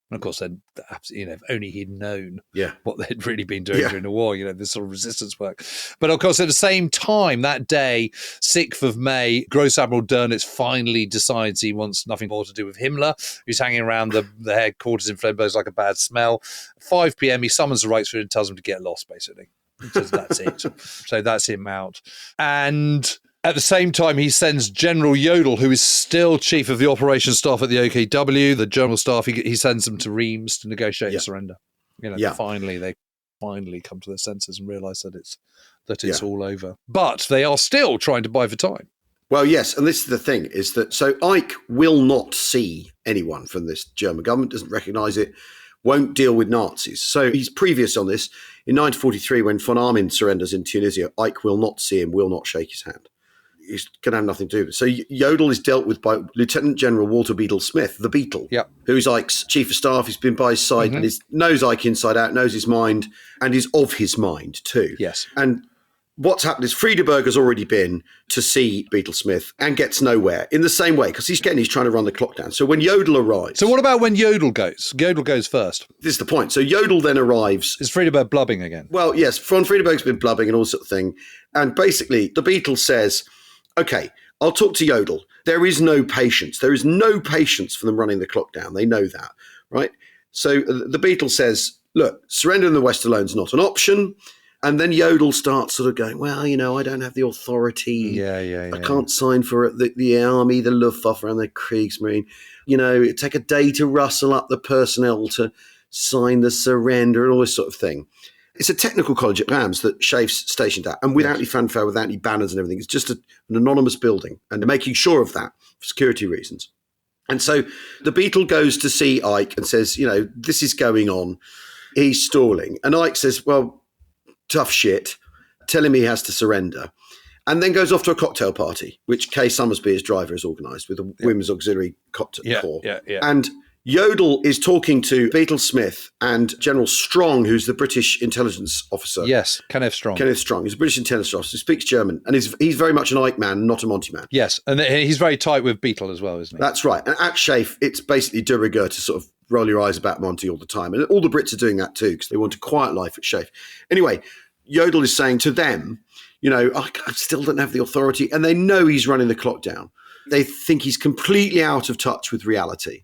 And of course, then, you know, if only he'd known what they'd really been doing during the war, you know, this sort of resistance work. But of course, at the same time, that day, 6th of May, Gross Admiral Dönitz finally decides he wants nothing more to do with Himmler, who's hanging around the headquarters in Flensburg like a bad smell. 5 p.m, he summons the Reichsführer and tells him to get lost, basically. He says that's it. So that's him out. And at the same time, he sends General Jodl, who is still chief of the operations staff at the OKW, the general staff, he sends them to Reims to negotiate a surrender. You know, finally, they come to their senses and realise that it's all over. But they are still trying to buy for time. Well, yes, and this is the thing, is that, so Ike will not see anyone from this German government, doesn't recognise it, won't deal with Nazis. So he's previous on this. In 1943, when von Arnim surrenders in Tunisia, Ike will not see him, will not shake his hand. He's going to have nothing to do with it. So Jodl is dealt with by Lieutenant General Walter Beadle Smith, the Beetle, who's Ike's chief of staff. He's been by his side and knows Ike inside out, knows his mind, and is of his mind too. Yes. And what's happened is Friedeberg has already been to see Beetle Smith and gets nowhere in the same way, because he's trying to run the clock down. So when Jodl arrives... So what about when Jodl goes? Jodl goes first. This is the point. So Jodl then arrives... Is Friedeberg blubbing again? Well, yes, von Friedeberg's been blubbing and all sort of thing. And basically, the Beetle says, "Okay, I'll talk to Jodl. There is no patience. There is no patience for them running the clock down. They know that, right?" So the Beetle says, "Look, surrender in the West alone is not an option." And then Jodl starts sort of going, "Well, you know, I don't have the authority. I can't sign for the army, the Luftwaffe, and the Kriegsmarine. You know, it'd take a day to rustle up the personnel to sign the surrender," and all this sort of thing. It's a technical college at Reims that Schaeff's stationed at, and without any fanfare, without any banners and everything. It's just an anonymous building, and they're making sure of that for security reasons. And so the Beetle goes to see Ike and says, "You know, this is going on. He's stalling." And Ike says, "Well, tough shit, tell him he has to surrender," and then goes off to a cocktail party, which Kay Summersby, his driver, has organised with a Women's Auxiliary Cocktail Corps. And Jodl is talking to Beetle Smith and General Strong, who's the British intelligence officer. Yes, Kenneth Strong. He's a British intelligence officer who speaks German, and he's very much an Ike man, not a Monty man. Yes, and he's very tight with Beetle as well, isn't he? That's right. And at Schaeff, it's basically de rigueur to sort of roll your eyes about Monty all the time. And all the Brits are doing that too, because they want a quiet life at Schaeff. Anyway, Jodl is saying to them, I still don't have the authority. And they know he's running the clock down. They think he's completely out of touch with reality.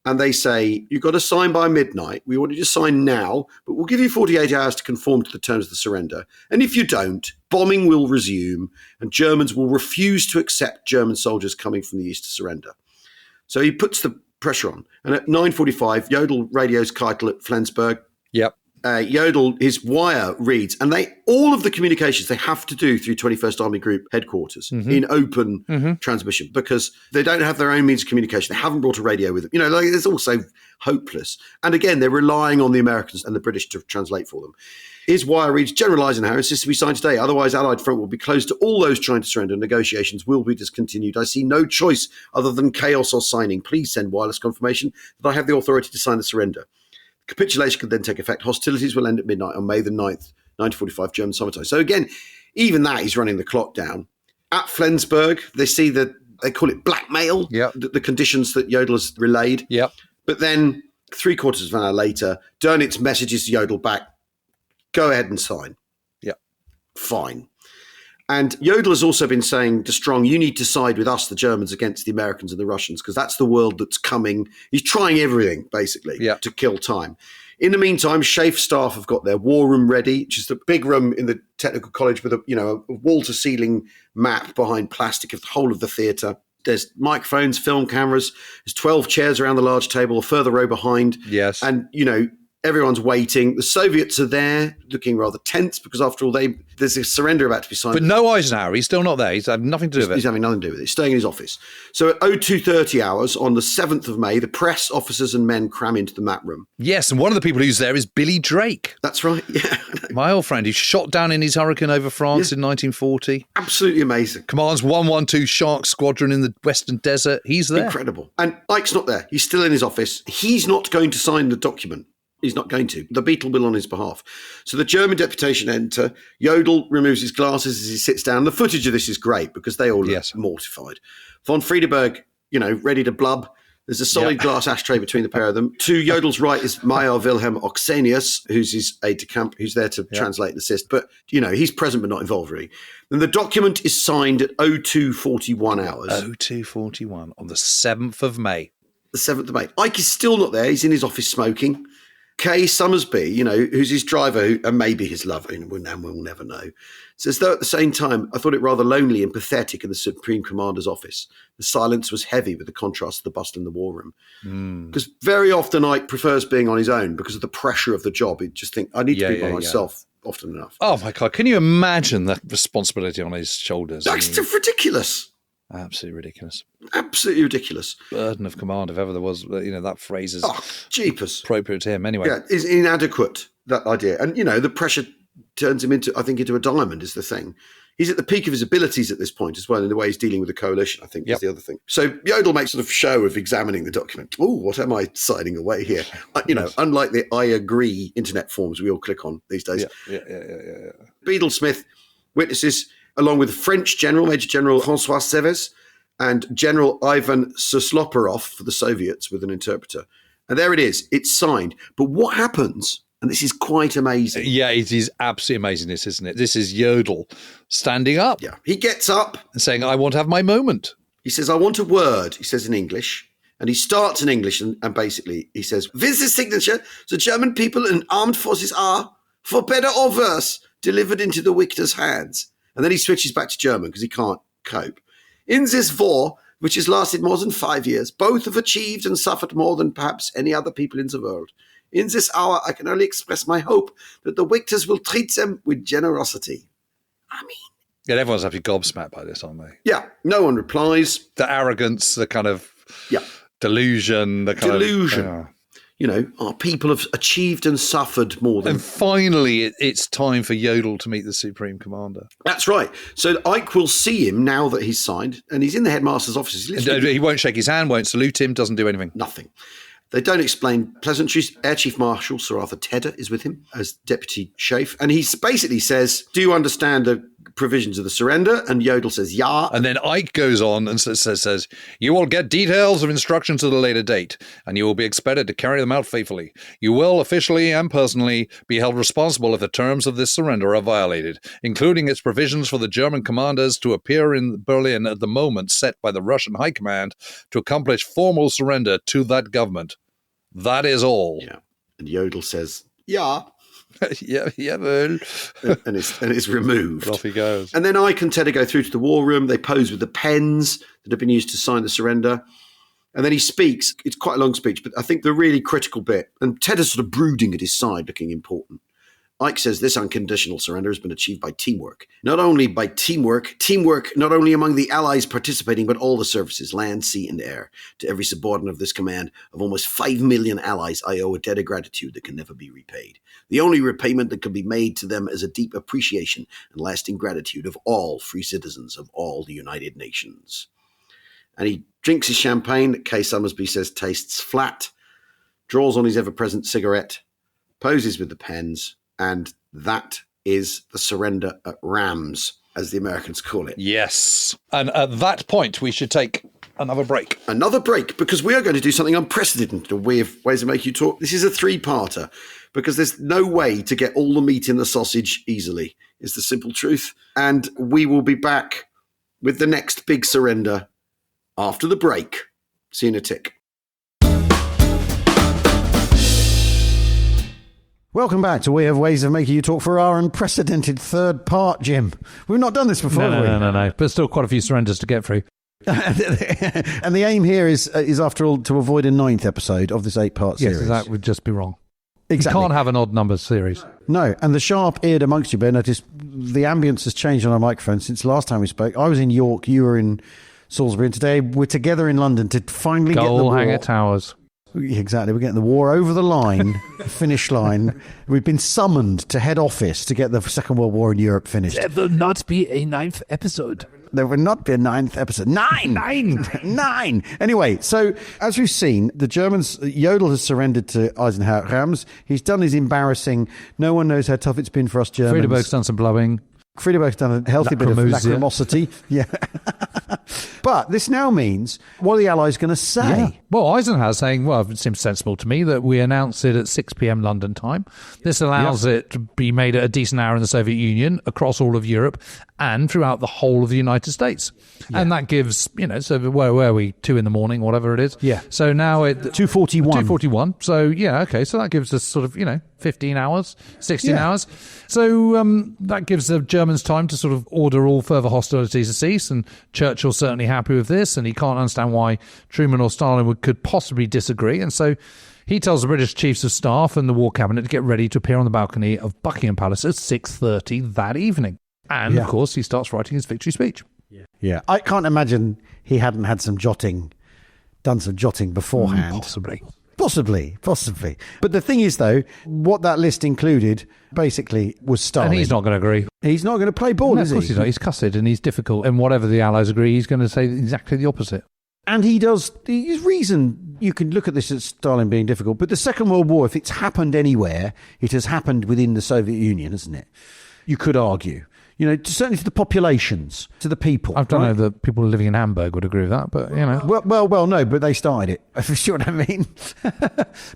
And they say, you've got to sign by midnight. We want you to sign now, but we'll give you 48 hours to conform to the terms of the surrender. And if you don't, bombing will resume and Germans will refuse to accept German soldiers coming from the east to surrender. So he puts the pressure on. And at 9:45, Jodl radios Keitel at Flensburg. Yep. Jodl, his wire reads, and all of the communications they have to do through 21st Army Group headquarters in open transmission because they don't have their own means of communication. They haven't brought a radio with them. It's also hopeless. And again, they're relying on the Americans and the British to translate for them. His wire reads, General Eisenhower insists to be signed today. Otherwise, Allied front will be closed to all those trying to surrender. Negotiations will be discontinued. I see no choice other than chaos or signing. Please send wireless confirmation that I have the authority to sign the surrender. Capitulation could then take effect. Hostilities will end at midnight on May the 9th, 1945, German summertime. So again, even that is running the clock down. At Flensburg, they see that they call it blackmail, the conditions that Jodl has relayed. Yep. But then 3/4 of an hour later, Dönitz messages Jodl back, go ahead and sign. Yeah. Fine. And Jodl has also been saying to Strong, you need to side with us, the Germans, against the Americans and the Russians, because that's the world that's coming. He's trying everything, basically, to kill time. In the meantime, Schaeff's staff have got their war room ready, which is the big room in the technical college with a wall-to-ceiling map behind plastic of the whole of the theatre. There's microphones, film cameras. There's 12 chairs around the large table, a further row behind. Yes. And, everyone's waiting. The Soviets are there, looking rather tense because, after all, there's a surrender about to be signed. But no Eisenhower. He's still not there. He's had nothing to do with it. He's having nothing to do with it. He's staying in his office. So at 02:30 hours on the 7th of May, the press, officers and men cram into the map room. Yes, and one of the people who's there is Billy Drake. That's right, yeah. My old friend, who shot down in his Hurricane over France in 1940. Absolutely amazing. Commands 112 Shark Squadron in the Western Desert. He's there. Incredible. And Ike's not there. He's still in his office. He's not going to sign the document. He's not going to. The Beetle will on his behalf. So the German deputation enter. Jodl removes his glasses as he sits down. The footage of this is great because they all look mortified. Von Friedeberg, ready to blub. There's a solid glass ashtray between the pair of them. To Jodl's right is Major Wilhelm Oxenius, who's his aide-de-camp, who's there to translate and assist. But, he's present but not involved, really. And the document is signed at 02:41 hours. 02:41 on the 7th of May. The 7th of May. Ike is still not there. He's in his office smoking. Kay Summersby, who's his driver and maybe his lover, and we'll never know, says, though at the same time, I thought it rather lonely and pathetic in the Supreme Commander's office. The silence was heavy with the contrast of the bustle in the war room. Because very often Ike prefers being on his own because of the pressure of the job. He'd just think, I need to be by myself often enough. Oh, my God. Can you imagine the responsibility on his shoulders? That's ridiculous. Absolutely ridiculous. Absolutely ridiculous. Burden of command, if ever there was. That phrase is jeepers. appropriate to him anyway. Yeah, is inadequate, that idea. And, the pressure turns him into a diamond is the thing. He's at the peak of his abilities at this point as well, in the way he's dealing with the coalition, I think, is the other thing. So Jodl makes sort of show of examining the document. Oh, what am I signing away here? Unlike the I agree internet forms we all click on these days. Yeah. Beadle-Smith witnesses, along with French General, Major General François Seves, and General Ivan Susloparov for the Soviets with an interpreter. And there it is. It's signed. But what happens, and this is quite amazing. Yeah, it is absolutely amazing, this, isn't it? This is Jodl standing up. Yeah. He gets up. And saying, I want to have my moment. He says, I want a word, he says in English. And he starts in English and basically he says, with this signature, the German people and armed forces are, for better or worse, delivered into the victor's hands. And then he switches back to German because he can't cope. In this war, which has lasted more than 5 years, both have achieved and suffered more than perhaps any other people in the world. In this hour, I can only express my hope that the victors will treat them with generosity. I mean... Yeah, everyone's absolutely gobsmacked by this, aren't they? Yeah, no one replies. The arrogance, the kind of delusion. The kind of... Our people have achieved and suffered more than... And finally, it's time for Jodl to meet the Supreme Commander. That's right. So Ike will see him now that he's signed, and he's in the headmaster's office. He won't shake his hand, won't salute him, doesn't do anything. Nothing. They don't explain pleasantries. Air Chief Marshal Sir Arthur Tedder is with him as Deputy Schaeff, and he basically says, do you understand the provisions of the surrender, and Jodl says, "Yeah." And then Ike goes on and says, "You will get details of instructions at a later date, and you will be expected to carry them out faithfully. You will officially and personally be held responsible if the terms of this surrender are violated, including its provisions for the German commanders to appear in Berlin at the moment set by the Russian High Command to accomplish formal surrender to that government. That is all." Yeah. And Jodl says, "Yeah." yeah, well. and it's removed. Off he goes. And then Ike and Tedder go through to the war room. They pose with the pens that have been used to sign the surrender. And then he speaks. It's quite a long speech, but I think the really critical bit, and Tedder's sort of brooding at his side, looking important. Ike says this unconditional surrender has been achieved by teamwork. Not only by teamwork not only among the allies participating, but all the services, land, sea, and air. To every subordinate of this command of almost 5 million allies, I owe a debt of gratitude that can never be repaid. The only repayment that can be made to them is a deep appreciation and lasting gratitude of all free citizens of all the United Nations. And he drinks his champagne that Kay Summersby says tastes flat, draws on his ever-present cigarette, poses with the pens, and that is the surrender at Reims, as the Americans call it. Yes. And at that point, we should take another break. Another break, because we are going to do something unprecedented in Ways to Make You Talk. This is a three-parter, because there's no way to get all the meat in the sausage easily, is the simple truth. And we will be back with the next big surrender after the break. See you in a tick. Welcome back to We Have Ways of Making You Talk for our unprecedented third part, Jim. We've not done this before, have we? No. But still quite a few surrenders to get through. And the aim here is after all, to avoid a 9th episode of this 8-part series. Yes, that would just be wrong. Exactly. You can't have an odd number series. No, and the sharp-eared amongst you, Ben, notice the ambience has changed on our microphone since last time we spoke. I was in York, you were in Salisbury, and today we're together in London to finally get the war. Goalhanger Towers. Exactly. We're getting the war over the line, finish line. We've been summoned to head office to get the Second World War in Europe finished. There will not be a 9th episode. There will not be a 9th episode. Nine! Anyway, so as we've seen, the Germans, Jodl has surrendered to Eisenhower at Reims. He's done his embarrassing, no one knows how tough it's been for us Germans. Friedeberg's done some blubbing. Friedeberg's done a healthy bit of lachrymosity. Yeah. But this now means, what are the Allies going to say? Yeah. Well, Eisenhower saying, well, it seems sensible to me that we announce it at 6 p.m. London time. This allows it to be made at a decent hour in the Soviet Union, across all of Europe, and throughout the whole of the United States. Yeah. And that gives, so where are we? 2 in the morning, whatever it is. Yeah. So now it... 2:41. 2:41. So, yeah, okay. So that gives us sort of, 15 hours, 16 hours. So that gives the Germans time to sort of order all further hostilities to cease, and Churchill's certainly happy with this, and he can't understand why Truman or Stalin could possibly disagree. And so he tells the British Chiefs of Staff and the War Cabinet to get ready to appear on the balcony of Buckingham Palace at 6:30 that evening. And, of course, he starts writing his victory speech. Yeah. I can't imagine he hadn't had done some jotting beforehand. Possibly. But the thing is, though, what that list included basically was Stalin. And he's not going to agree. He's not going to play ball, is he? Of course he's not. He's cussed and he's difficult. And whatever the Allies agree, he's going to say exactly the opposite. And he does. His reason, you can look at this as Stalin being difficult, but the Second World War, if it's happened anywhere, it has happened within the Soviet Union, hasn't it? You could argue. Certainly to the populations, to the people. I don't know that people living in Hamburg would agree with that, but, Well, no, but they started it, if you see what I mean.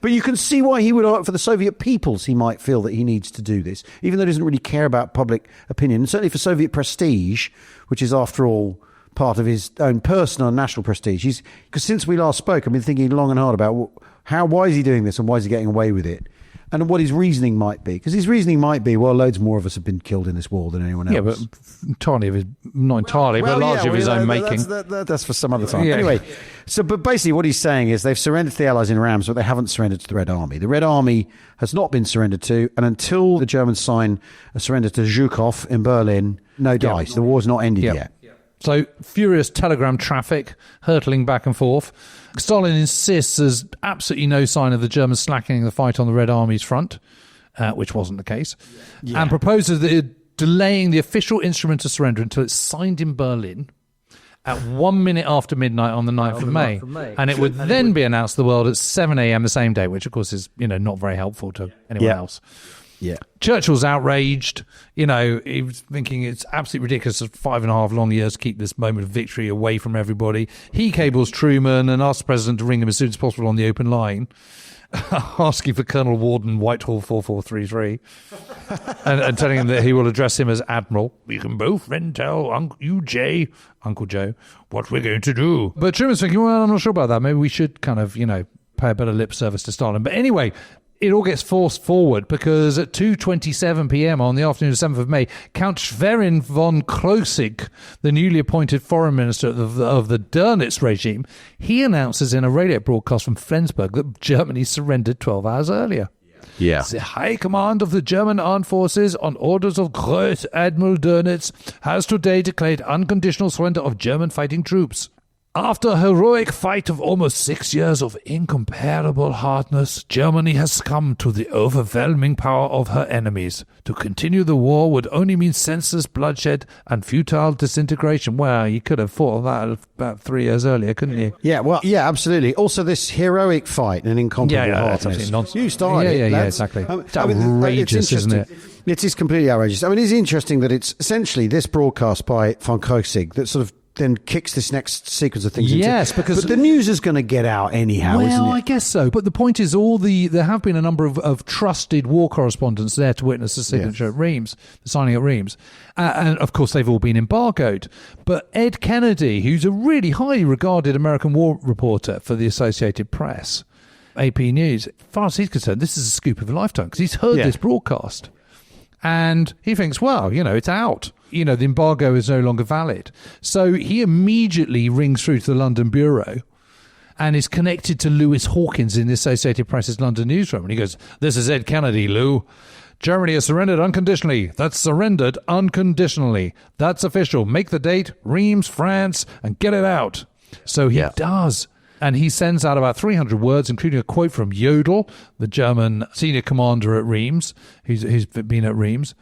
But you can see why he would, for the Soviet peoples, he might feel that he needs to do this, even though he doesn't really care about public opinion. And certainly for Soviet prestige, which is, after all, part of his own personal and national prestige. Because since we last spoke, I've been thinking long and hard about why is he doing this and why is he getting away with it? And what his reasoning might be. Because his reasoning might be, well, loads more of us have been killed in this war than anyone else. Yeah, but not entirely, but largely of his own making. That's for some other time. Yeah. Anyway, but basically what he's saying is they've surrendered to the Allies in Reims, but they haven't surrendered to the Red Army. The Red Army has not been surrendered to, and until the Germans sign a surrender to Zhukov in Berlin, no dice. The war's not ended yet. So furious telegram traffic hurtling back and forth. Stalin insists there's absolutely no sign of the Germans slackening the fight on the Red Army's front, which wasn't the case, and proposes that delaying the official instrument of surrender until it's signed in Berlin at 1 minute after midnight on the 9th of May. And it would then be announced to the world at 7 a.m. the same day, which, of course, is not very helpful to anyone else. Yeah. Churchill's outraged. You know, he was thinking it's absolutely ridiculous. 5.5 long years to keep this moment of victory away from everybody. He cables Truman and asks the president to ring him as soon as possible on the open line, asking for Colonel Warden, Whitehall 4433, and telling him that he will address him as Admiral. We can both then tell Uncle Joe, what we're going to do. But Truman's thinking, well, I'm not sure about that. Maybe we should kind of, pay a better lip service to Stalin. But anyway, it all gets forced forward because at 2:27 p.m. on the afternoon of 7th of May, Count Schwerin von Krosigk, the newly appointed foreign minister of the Dönitz regime, he announces in a radio broadcast from Flensburg that Germany surrendered 12 hours earlier. Yeah. The High Command of the German Armed Forces, on orders of Gross Admiral Dönitz, has today declared unconditional surrender of German fighting troops. After a heroic fight of almost 6 years of incomparable hardness, Germany has succumbed to the overwhelming power of her enemies. To continue the war would only mean senseless bloodshed and futile disintegration. Well, you could have fought that about 3 years earlier, couldn't you? Yeah, well, yeah, absolutely. Also, this heroic fight and incomparable hardness. That's nonsense. You started it, lads. Exactly. It's outrageous, isn't it? It is completely outrageous. I mean, it's interesting that it's essentially this broadcast by von Krosigk that sort of then kicks this next sequence of things. Yes, because but the news is going to get out anyhow, isn't it? Well, I guess so. But the point is, there have been a number of trusted war correspondents there to witness the signature at Reims, the signing at Reims, and of course they've all been embargoed. But Ed Kennedy, who's a really highly regarded American war reporter for the Associated Press, AP News, as far as he's concerned, this is a scoop of a lifetime because he's heard this broadcast. And he thinks, well, it's out. The embargo is no longer valid. So he immediately rings through to the London Bureau and is connected to Lewis Hawkins in the Associated Press's London newsroom. And he goes, this is Ed Kennedy, Lou. Germany has surrendered unconditionally. That's surrendered unconditionally. That's official. Make the date, Reims, France, and get it out. So he does. And he sends out about 300 words, including a quote from Jodl, the German senior commander at Reims, who's been at Reims.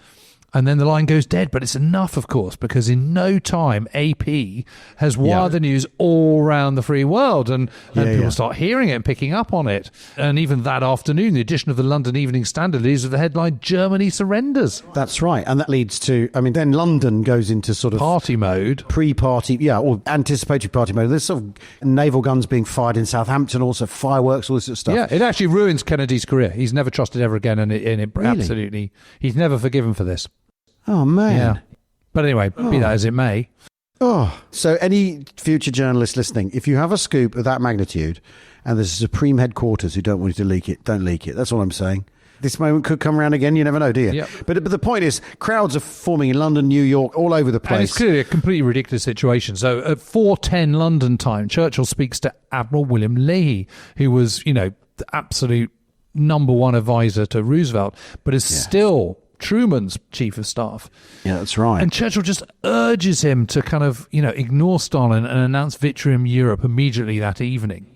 And then the line goes dead, but it's enough, of course, because in no time, AP has wired the news all around the free world, and people start hearing it and picking up on it. And even that afternoon, the edition of the London Evening Standard leads with the headline, Germany surrenders. That's right. And that leads to, then London goes into sort of party mode. Pre-party, or anticipatory party mode. There's sort of naval guns being fired in Southampton, also fireworks, all this sort of stuff. Yeah, it actually ruins Kennedy's career. He's never trusted ever again, and it really? Absolutely, he's never forgiven for this. Oh, man. Yeah. But anyway, be that as it may. So any future journalists listening, if you have a scoop of that magnitude and there's a Supreme headquarters who don't want you to leak it, don't leak it. That's all I'm saying. This moment could come around again. You never know, do you? Yep. But the point is, crowds are forming in London, New York, all over the place. And it's clearly a completely ridiculous situation. So at 4:10 London time, Churchill speaks to Admiral William Leahy, who was, the absolute number one advisor to Roosevelt, but is still Truman's chief of staff. Yeah, that's right. And Churchill just urges him to kind of, ignore Stalin and announce victory in Europe immediately that evening,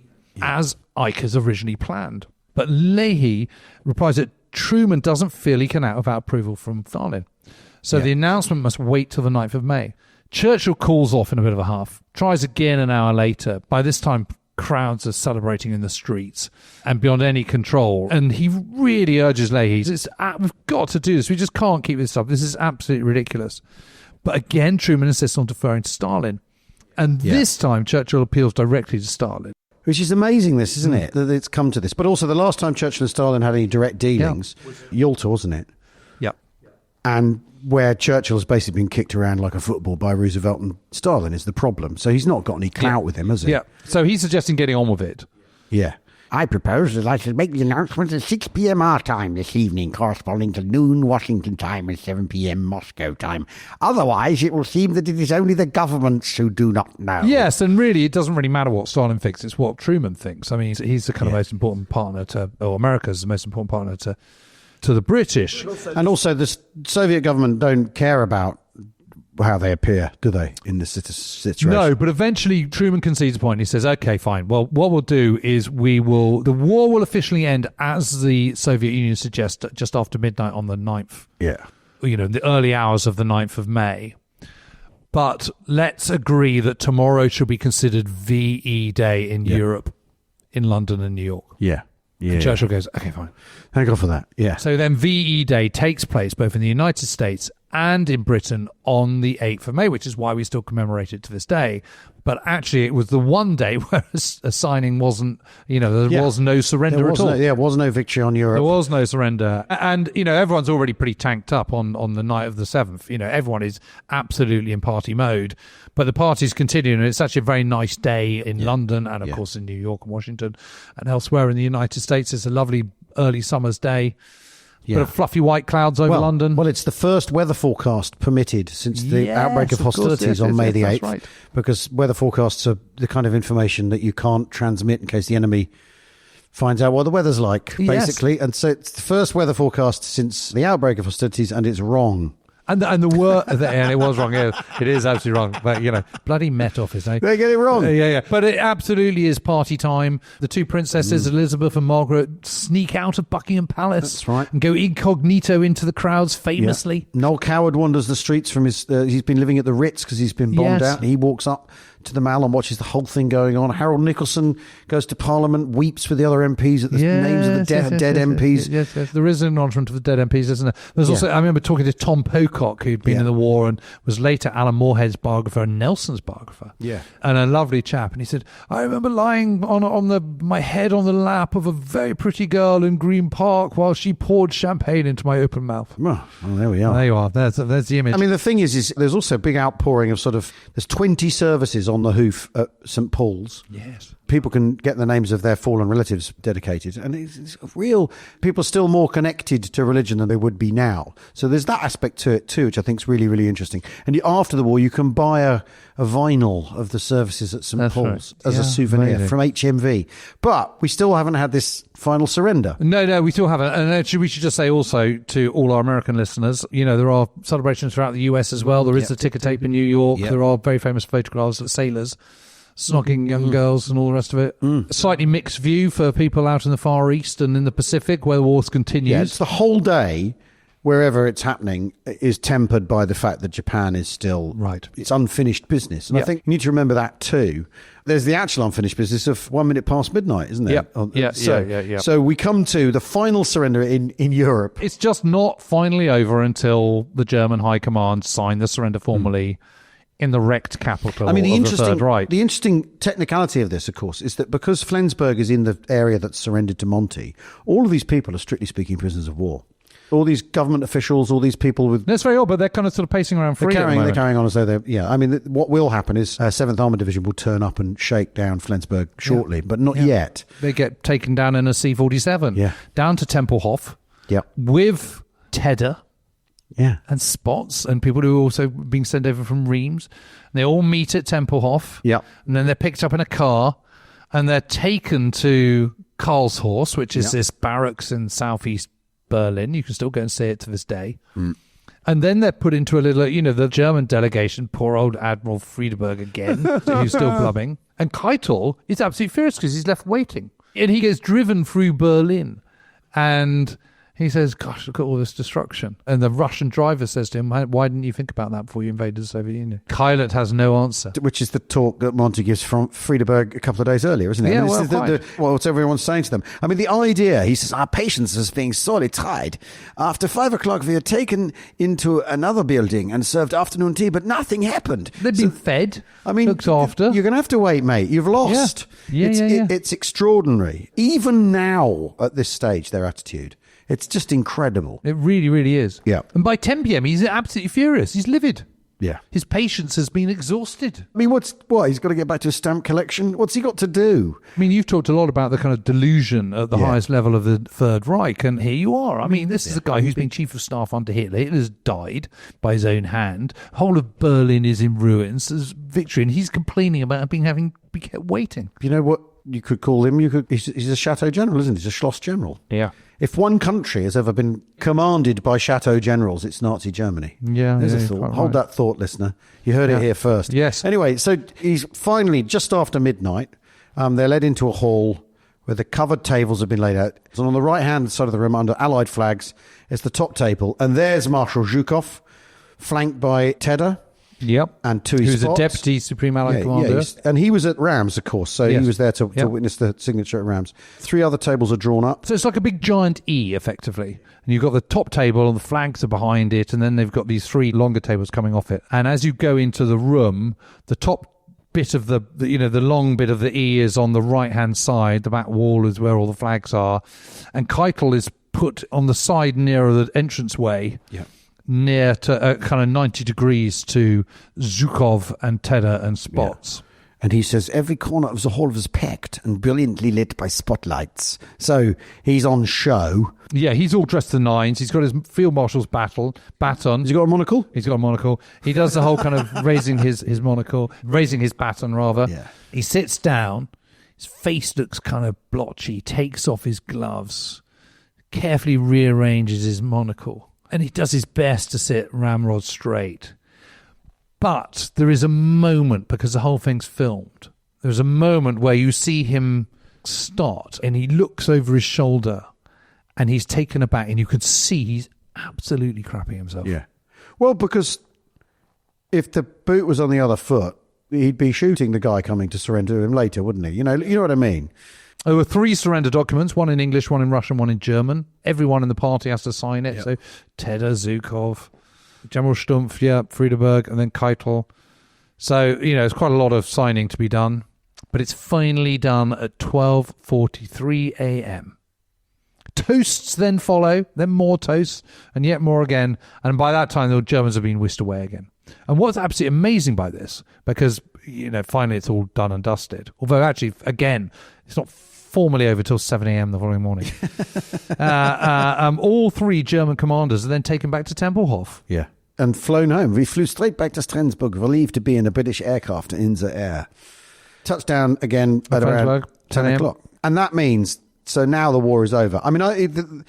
as Ike has originally planned. But Leahy replies that Truman doesn't feel he can out without approval from Stalin. So the announcement must wait till the 9th of May. Churchill calls off in a bit of a huff, tries again an hour later. By this time, crowds are celebrating in the streets and beyond any control. And he really urges Leahy, we've got to do this. We just can't keep this up. This is absolutely ridiculous. But again, Truman insists on deferring to Stalin. And this time, Churchill appeals directly to Stalin. Which is amazing, this, isn't it? That it's come to this. But also, the last time Churchill and Stalin had any direct dealings, Yalta, wasn't it? Yeah. And where Churchill's basically been kicked around like a football by Roosevelt and Stalin is the problem. So he's not got any clout with him, has he? Yeah. So he's suggesting getting on with it. Yeah. I propose that I should make the announcement at 6 p.m. our time this evening, corresponding to noon Washington time and 7 p.m. Moscow time. Otherwise, it will seem that it is only the governments who do not know. Yes, and really, it doesn't really matter what Stalin thinks. It's what Truman thinks. I mean, he's the kind of most important partner America's the most important partner to the British. And also, the Soviet government don't care about how they appear, do they, in this situation? No, but eventually Truman concedes a point. He says, okay, fine. Well, what we'll do is the war will officially end, as the Soviet Union suggests, just after midnight on the 9th. Yeah. The early hours of the 9th of May. But let's agree that tomorrow should be considered VE Day in Europe, in London and New York. Yeah. Yeah. And Churchill goes, okay, fine. Thank God for that. Yeah. So then VE Day takes place both in the United States and in Britain on the 8th of May, which is why we still commemorate it to this day. But actually, it was the one day where a signing wasn't, there was no surrender at all. There was no victory on Europe. There was no surrender. And, everyone's already pretty tanked up on the night of the 7th. Everyone is absolutely in party mode. But the party's continuing, and it's actually a very nice day in London and, of course, in New York and Washington and elsewhere in the United States. It's a lovely early summer's day. Bit of fluffy white clouds over London. Well, it's the first weather forecast permitted since the outbreak of hostilities on May the 8th. Right. Because weather forecasts are the kind of information that you can't transmit in case the enemy finds out what the weather's like, basically. And so it's the first weather forecast since the outbreak of hostilities, and it's wrong. And the word, and it was wrong. Yeah, it is absolutely wrong. But bloody Met Office, eh? They get it wrong. Yeah. But it absolutely is party time. The two princesses, Elizabeth and Margaret, sneak out of Buckingham Palace. That's right. And go incognito into the crowds, famously. Yeah. Noel Coward wanders the streets from his. He's been living at the Ritz because he's been bombed out. He walks up to the Mall and watches the whole thing going on. Harold Nicholson goes to Parliament, weeps with the other MPs at the names of the dead MPs. Yes. There is an acknowledgement of the dead MPs, isn't there? There's also, I remember talking to Tom Pocock, who'd been in the war and was later Alan Moorehead's biographer and Nelson's biographer. Yeah. And a lovely chap. And he said, I remember lying on my head on the lap of a very pretty girl in Green Park while she poured champagne into my open mouth. Well, there we are. There you are. There's the image. I mean, the thing is there's also a big outpouring of there's 20 services on the hoof at St. Paul's. Yes. People can get the names of their fallen relatives dedicated. And it's real. People are still more connected to religion than they would be now. So there's that aspect to it too, which I think is really, really interesting. And after the war, you can buy a vinyl of the services at St. Paul's as a souvenir from HMV. But we still haven't had this final surrender. No, we still haven't. And actually, we should just say also to all our American listeners, there are celebrations throughout the US as well. There is the ticker tape in New York. There are very famous photographs of sailors snogging young girls and all the rest of it. A slightly mixed view for people out in the Far East and in the Pacific where the war continues. Yeah, it's the whole day, wherever it's happening, is tempered by the fact that Japan is still... Right. It's unfinished business. And I think you need to remember that too. There's the actual unfinished business of 1 minute past midnight, isn't there? Yeah. So we come to the final surrender in Europe. It's just not finally over until the German High Command signed the surrender formally in the wrecked capital of the Third Reich. The interesting technicality of this, of course, is that because Flensburg is in the area that's surrendered to Monty, all of these people are strictly speaking prisoners of war. All these government officials, all these people with... That's very odd, but they're kind of sort of pacing around free. They're carrying on as though they're... Yeah, I mean, what will happen is 7th Armoured Division will turn up and shake down Flensburg shortly, but not yet. They get taken down in a C-47. Down to Tempelhof. With Tedder. And Spots and people who are also being sent over from Reims. And they all meet at Tempelhof. And then they're picked up in a car and they're taken to Karlshorst, which is this barracks in southeast Berlin. You can still go and see it to this day. And then they're put into a little, the German delegation, poor old Admiral Friedeberg again, who's still blubbing. And Keitel is absolutely furious because he's left waiting. And he gets driven through Berlin and... He says, gosh, look at all this destruction. And the Russian driver says to him, why didn't you think about that before you invaded the Soviet Union? Keilet has no answer. Which is the talk that Monty gives from Friedeberg a couple of days earlier, isn't it? Yeah, what's everyone saying to them? I mean, the idea, he says, our patience is being sorely tried. After 5 o'clock, we are taken into another building and served afternoon tea, but nothing happened. They've been fed, looked after. You're going to have to wait, mate. You've lost. It's extraordinary. Even now, at this stage, their attitude. It's just incredible. It really, really is. Yeah. And by 10 p.m, he's absolutely furious. He's livid. Yeah. His patience has been exhausted. I mean, he's got to get back to his stamp collection? What's he got to do? I mean, you've talked a lot about the kind of delusion at the highest level of the Third Reich, and here you are. I mean, this is a guy who's been chief of staff under Hitler. Hitler's died by his own hand. The whole of Berlin is in ruins. There's victory, and he's complaining about having be kept waiting. You know what you could call him? He's a Chateau General, isn't he? He's a Schloss General. Yeah. If one country has ever been commanded by Chateau Generals, it's Nazi Germany. Yeah. There's a thought. Hold that thought, listener. You heard it here first. Yes. Anyway, so he's finally, just after midnight, they're led into a hall where the covered tables have been laid out. And on the right-hand side of the room, under Allied flags, is the top table. And there's Marshal Zhukov, flanked by Tedder, Yep. And Tui Who's Spots. a Deputy Supreme Allied Commander. And he was at Reims, of course, so he was there to witness the signature at Reims. 3 other tables are drawn up. So it's like a big giant E, effectively. And you've got the top table and the flags are behind it, and then they've got these 3 longer tables coming off it. And as you go into the room, the top bit of the long bit of the E is on the right-hand side. The back wall is where all the flags are. And Keitel is put on the side nearer the entranceway. Yeah. Near to kind of 90 degrees to Zhukov and Tedder and Spots. Yeah. And he says every corner of the hall was packed and brilliantly lit by spotlights. So he's on show. Yeah, he's all dressed to the nines. He's got his Field Marshal's baton. Has he got a monocle? He's got a monocle. He does the whole kind of raising his baton, rather. Yeah. He sits down. His face looks kind of blotchy. Takes off his gloves. Carefully rearranges his monocle. And he does his best to sit ramrod straight. But there is a moment, because the whole thing's filmed, there's a moment where you see him start and he looks over his shoulder and he's taken aback and you can see he's absolutely crapping himself. Yeah. Well, because if the boot was on the other foot, he'd be shooting the guy coming to surrender him later, wouldn't he? You know what I mean? There were 3 surrender documents, one in English, one in Russian, one in German. Everyone in the party has to sign it. Yep. So Tedder, Zhukov, General Stumpf, Friedeberg, and then Keitel. So, it's quite a lot of signing to be done. But it's finally done at 12:43 a.m. Toasts then follow, then more toasts, and yet more again. And by that time, the Germans have been whisked away again. And what's absolutely amazing by this, because, finally it's all done and dusted. Although, actually, again, it's not formally over till 7 a.m. the following morning. All 3 German commanders are then taken back to Tempelhof. Yeah. And flown home. We flew straight back to Strasbourg, relieved to be in a British aircraft in the air. Touchdown again at around 10 o'clock. And that means, so now the war is over. I mean, it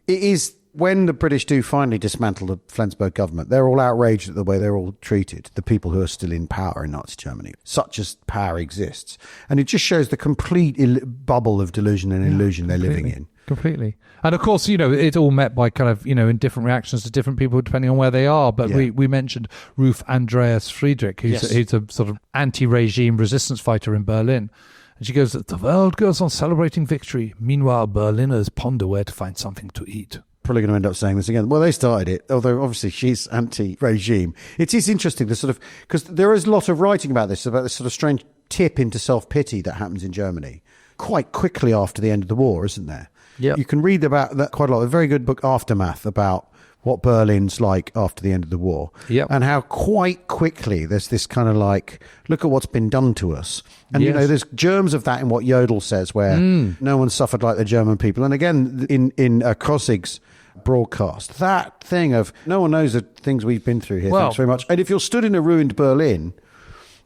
is, when the British do finally dismantle the Flensburg government, they're all outraged at the way they're all treated, the people who are still in power in Nazi Germany. Such as power exists. And it just shows the complete bubble of delusion and illusion they're living in. Completely. And of course, it's all met by kind of, in different reactions to different people depending on where they are. But we mentioned Ruf Andreas Friedrich, who's a sort of anti-regime resistance fighter in Berlin. And she goes, the world goes on celebrating victory. Meanwhile, Berliners ponder where to find something to eat. Probably going to end up saying this again. Well, they started it, although obviously she's anti-regime. It is interesting, because there is a lot of writing about this sort of strange tip into self-pity that happens in Germany quite quickly after the end of the war, isn't there? Yeah. You can read about that quite a lot. A very good book, Aftermath, about what Berlin's like after the end of the war. Yep. And how quite quickly there's this kind of like, look at what's been done to us. And, there's germs of that in what Jodl says, where no one suffered like the German people. And again, in Krossig's broadcast, that thing of no one knows the things we've been through here. Thanks very much. And if you're stood in a ruined Berlin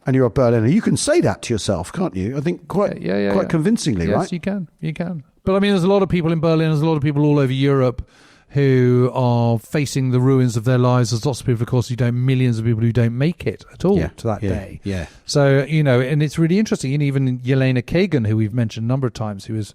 and you're a Berliner, you can say that to yourself, can't you? I think quite convincingly, yes, right? Yes, you can. But I mean, there's a lot of people in Berlin, there's a lot of people all over Europe who are facing the ruins of their lives. There's lots of people, of course, millions of people who don't make it at all to that day. Yeah. So, and it's really interesting. And even Yelena Kagan, who we've mentioned a number of times, who was,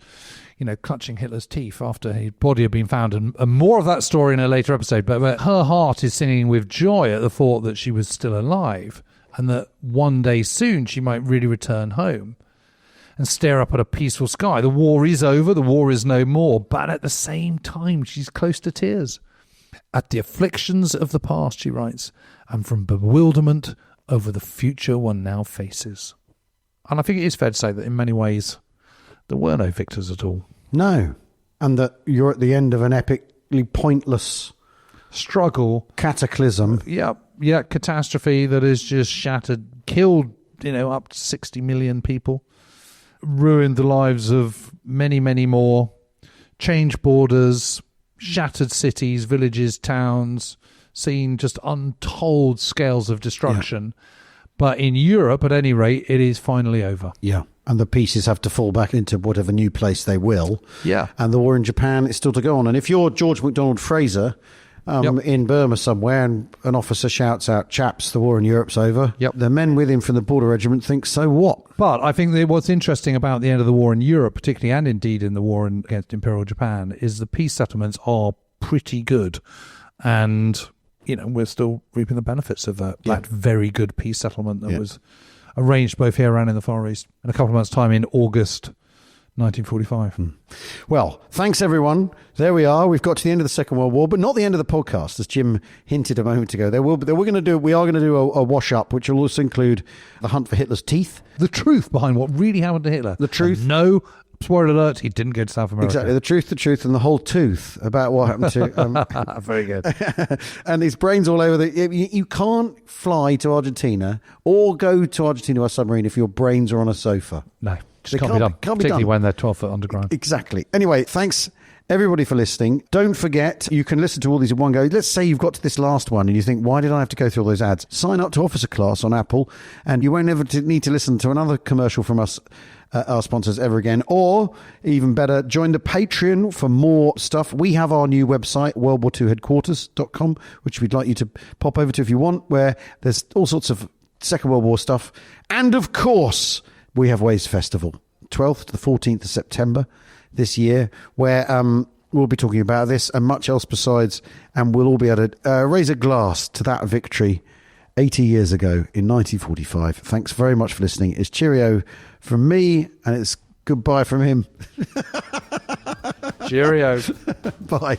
clutching Hitler's teeth after his body had been found. And more of that story in a later episode. But her heart is singing with joy at the thought that she was still alive and that one day soon she might really return home and stare up at a peaceful sky. The war is over, the war is no more, but at the same time, she's close to tears. At the afflictions of the past, she writes, and from bewilderment over the future one now faces. And I think it is fair to say that in many ways, there were no victors at all. No. And that you're at the end of an epically pointless struggle. Cataclysm. Yeah, catastrophe that has just shattered, killed, up to 60 million people. Ruined the lives of many, many more, changed borders, shattered cities, villages, towns, seen just untold scales of destruction. Yeah. But in Europe, at any rate, it is finally over. Yeah. And the pieces have to fall back into whatever new place they will. Yeah. And the war in Japan is still to go on. And if you're George MacDonald Fraser in Burma somewhere and an officer shouts out, chaps, the war in Europe's over, the men with him from the border regiment think, so what? But I think that what's interesting about the end of the war in Europe, particularly and indeed in the war against Imperial Japan, is the peace settlements are pretty good. And we're still reaping the benefits of that very good peace settlement that was arranged both here and in the Far East in a couple of months' time in August 1945. Well, thanks everyone. There we are. We've got to the end of the Second World War, but not the end of the podcast, as Jim hinted a moment ago. We are going to do a wash up, which will also include the hunt for Hitler's teeth, the truth behind what really happened to Hitler, the truth. And no, spoiler alert, he didn't go to South America. Exactly, the truth, and the whole tooth about what happened to. Very good. And his brains all over you can't fly to Argentina or go to Argentina by submarine if your brains are on a sofa. No. Just can't be done, particularly when they're 12 foot underground. Exactly. Anyway, thanks everybody for listening. Don't forget, you can listen to all these in one go. Let's say you've got to this last one and you think, why did I have to go through all those ads? Sign up to Officer Class on Apple and you won't ever need to listen to another commercial from us, our sponsors, ever again. Or, even better, join the Patreon for more stuff. We have our new website, worldwar2headquarters.com, which we'd like you to pop over to if you want, where there's all sorts of Second World War stuff. And, of course, we have Waves Festival, 12th to the 14th of September this year, where we'll be talking about this and much else besides, and we'll all be able to raise a glass to that victory 80 years ago in 1945. Thanks very much for listening. It's cheerio from me, and it's goodbye from him. Cheerio. Bye.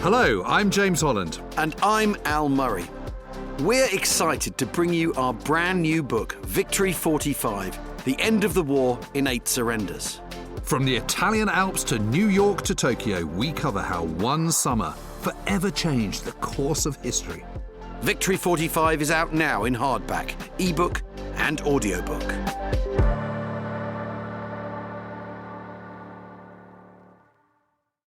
Hello, I'm James Holland. And I'm Al Murray. We're excited to bring you our brand new book, Victory 45, The End of the War in 8 Surrenders. From the Italian Alps to New York to Tokyo, we cover how one summer forever changed the course of history. Victory 45 is out now in hardback, ebook and audiobook.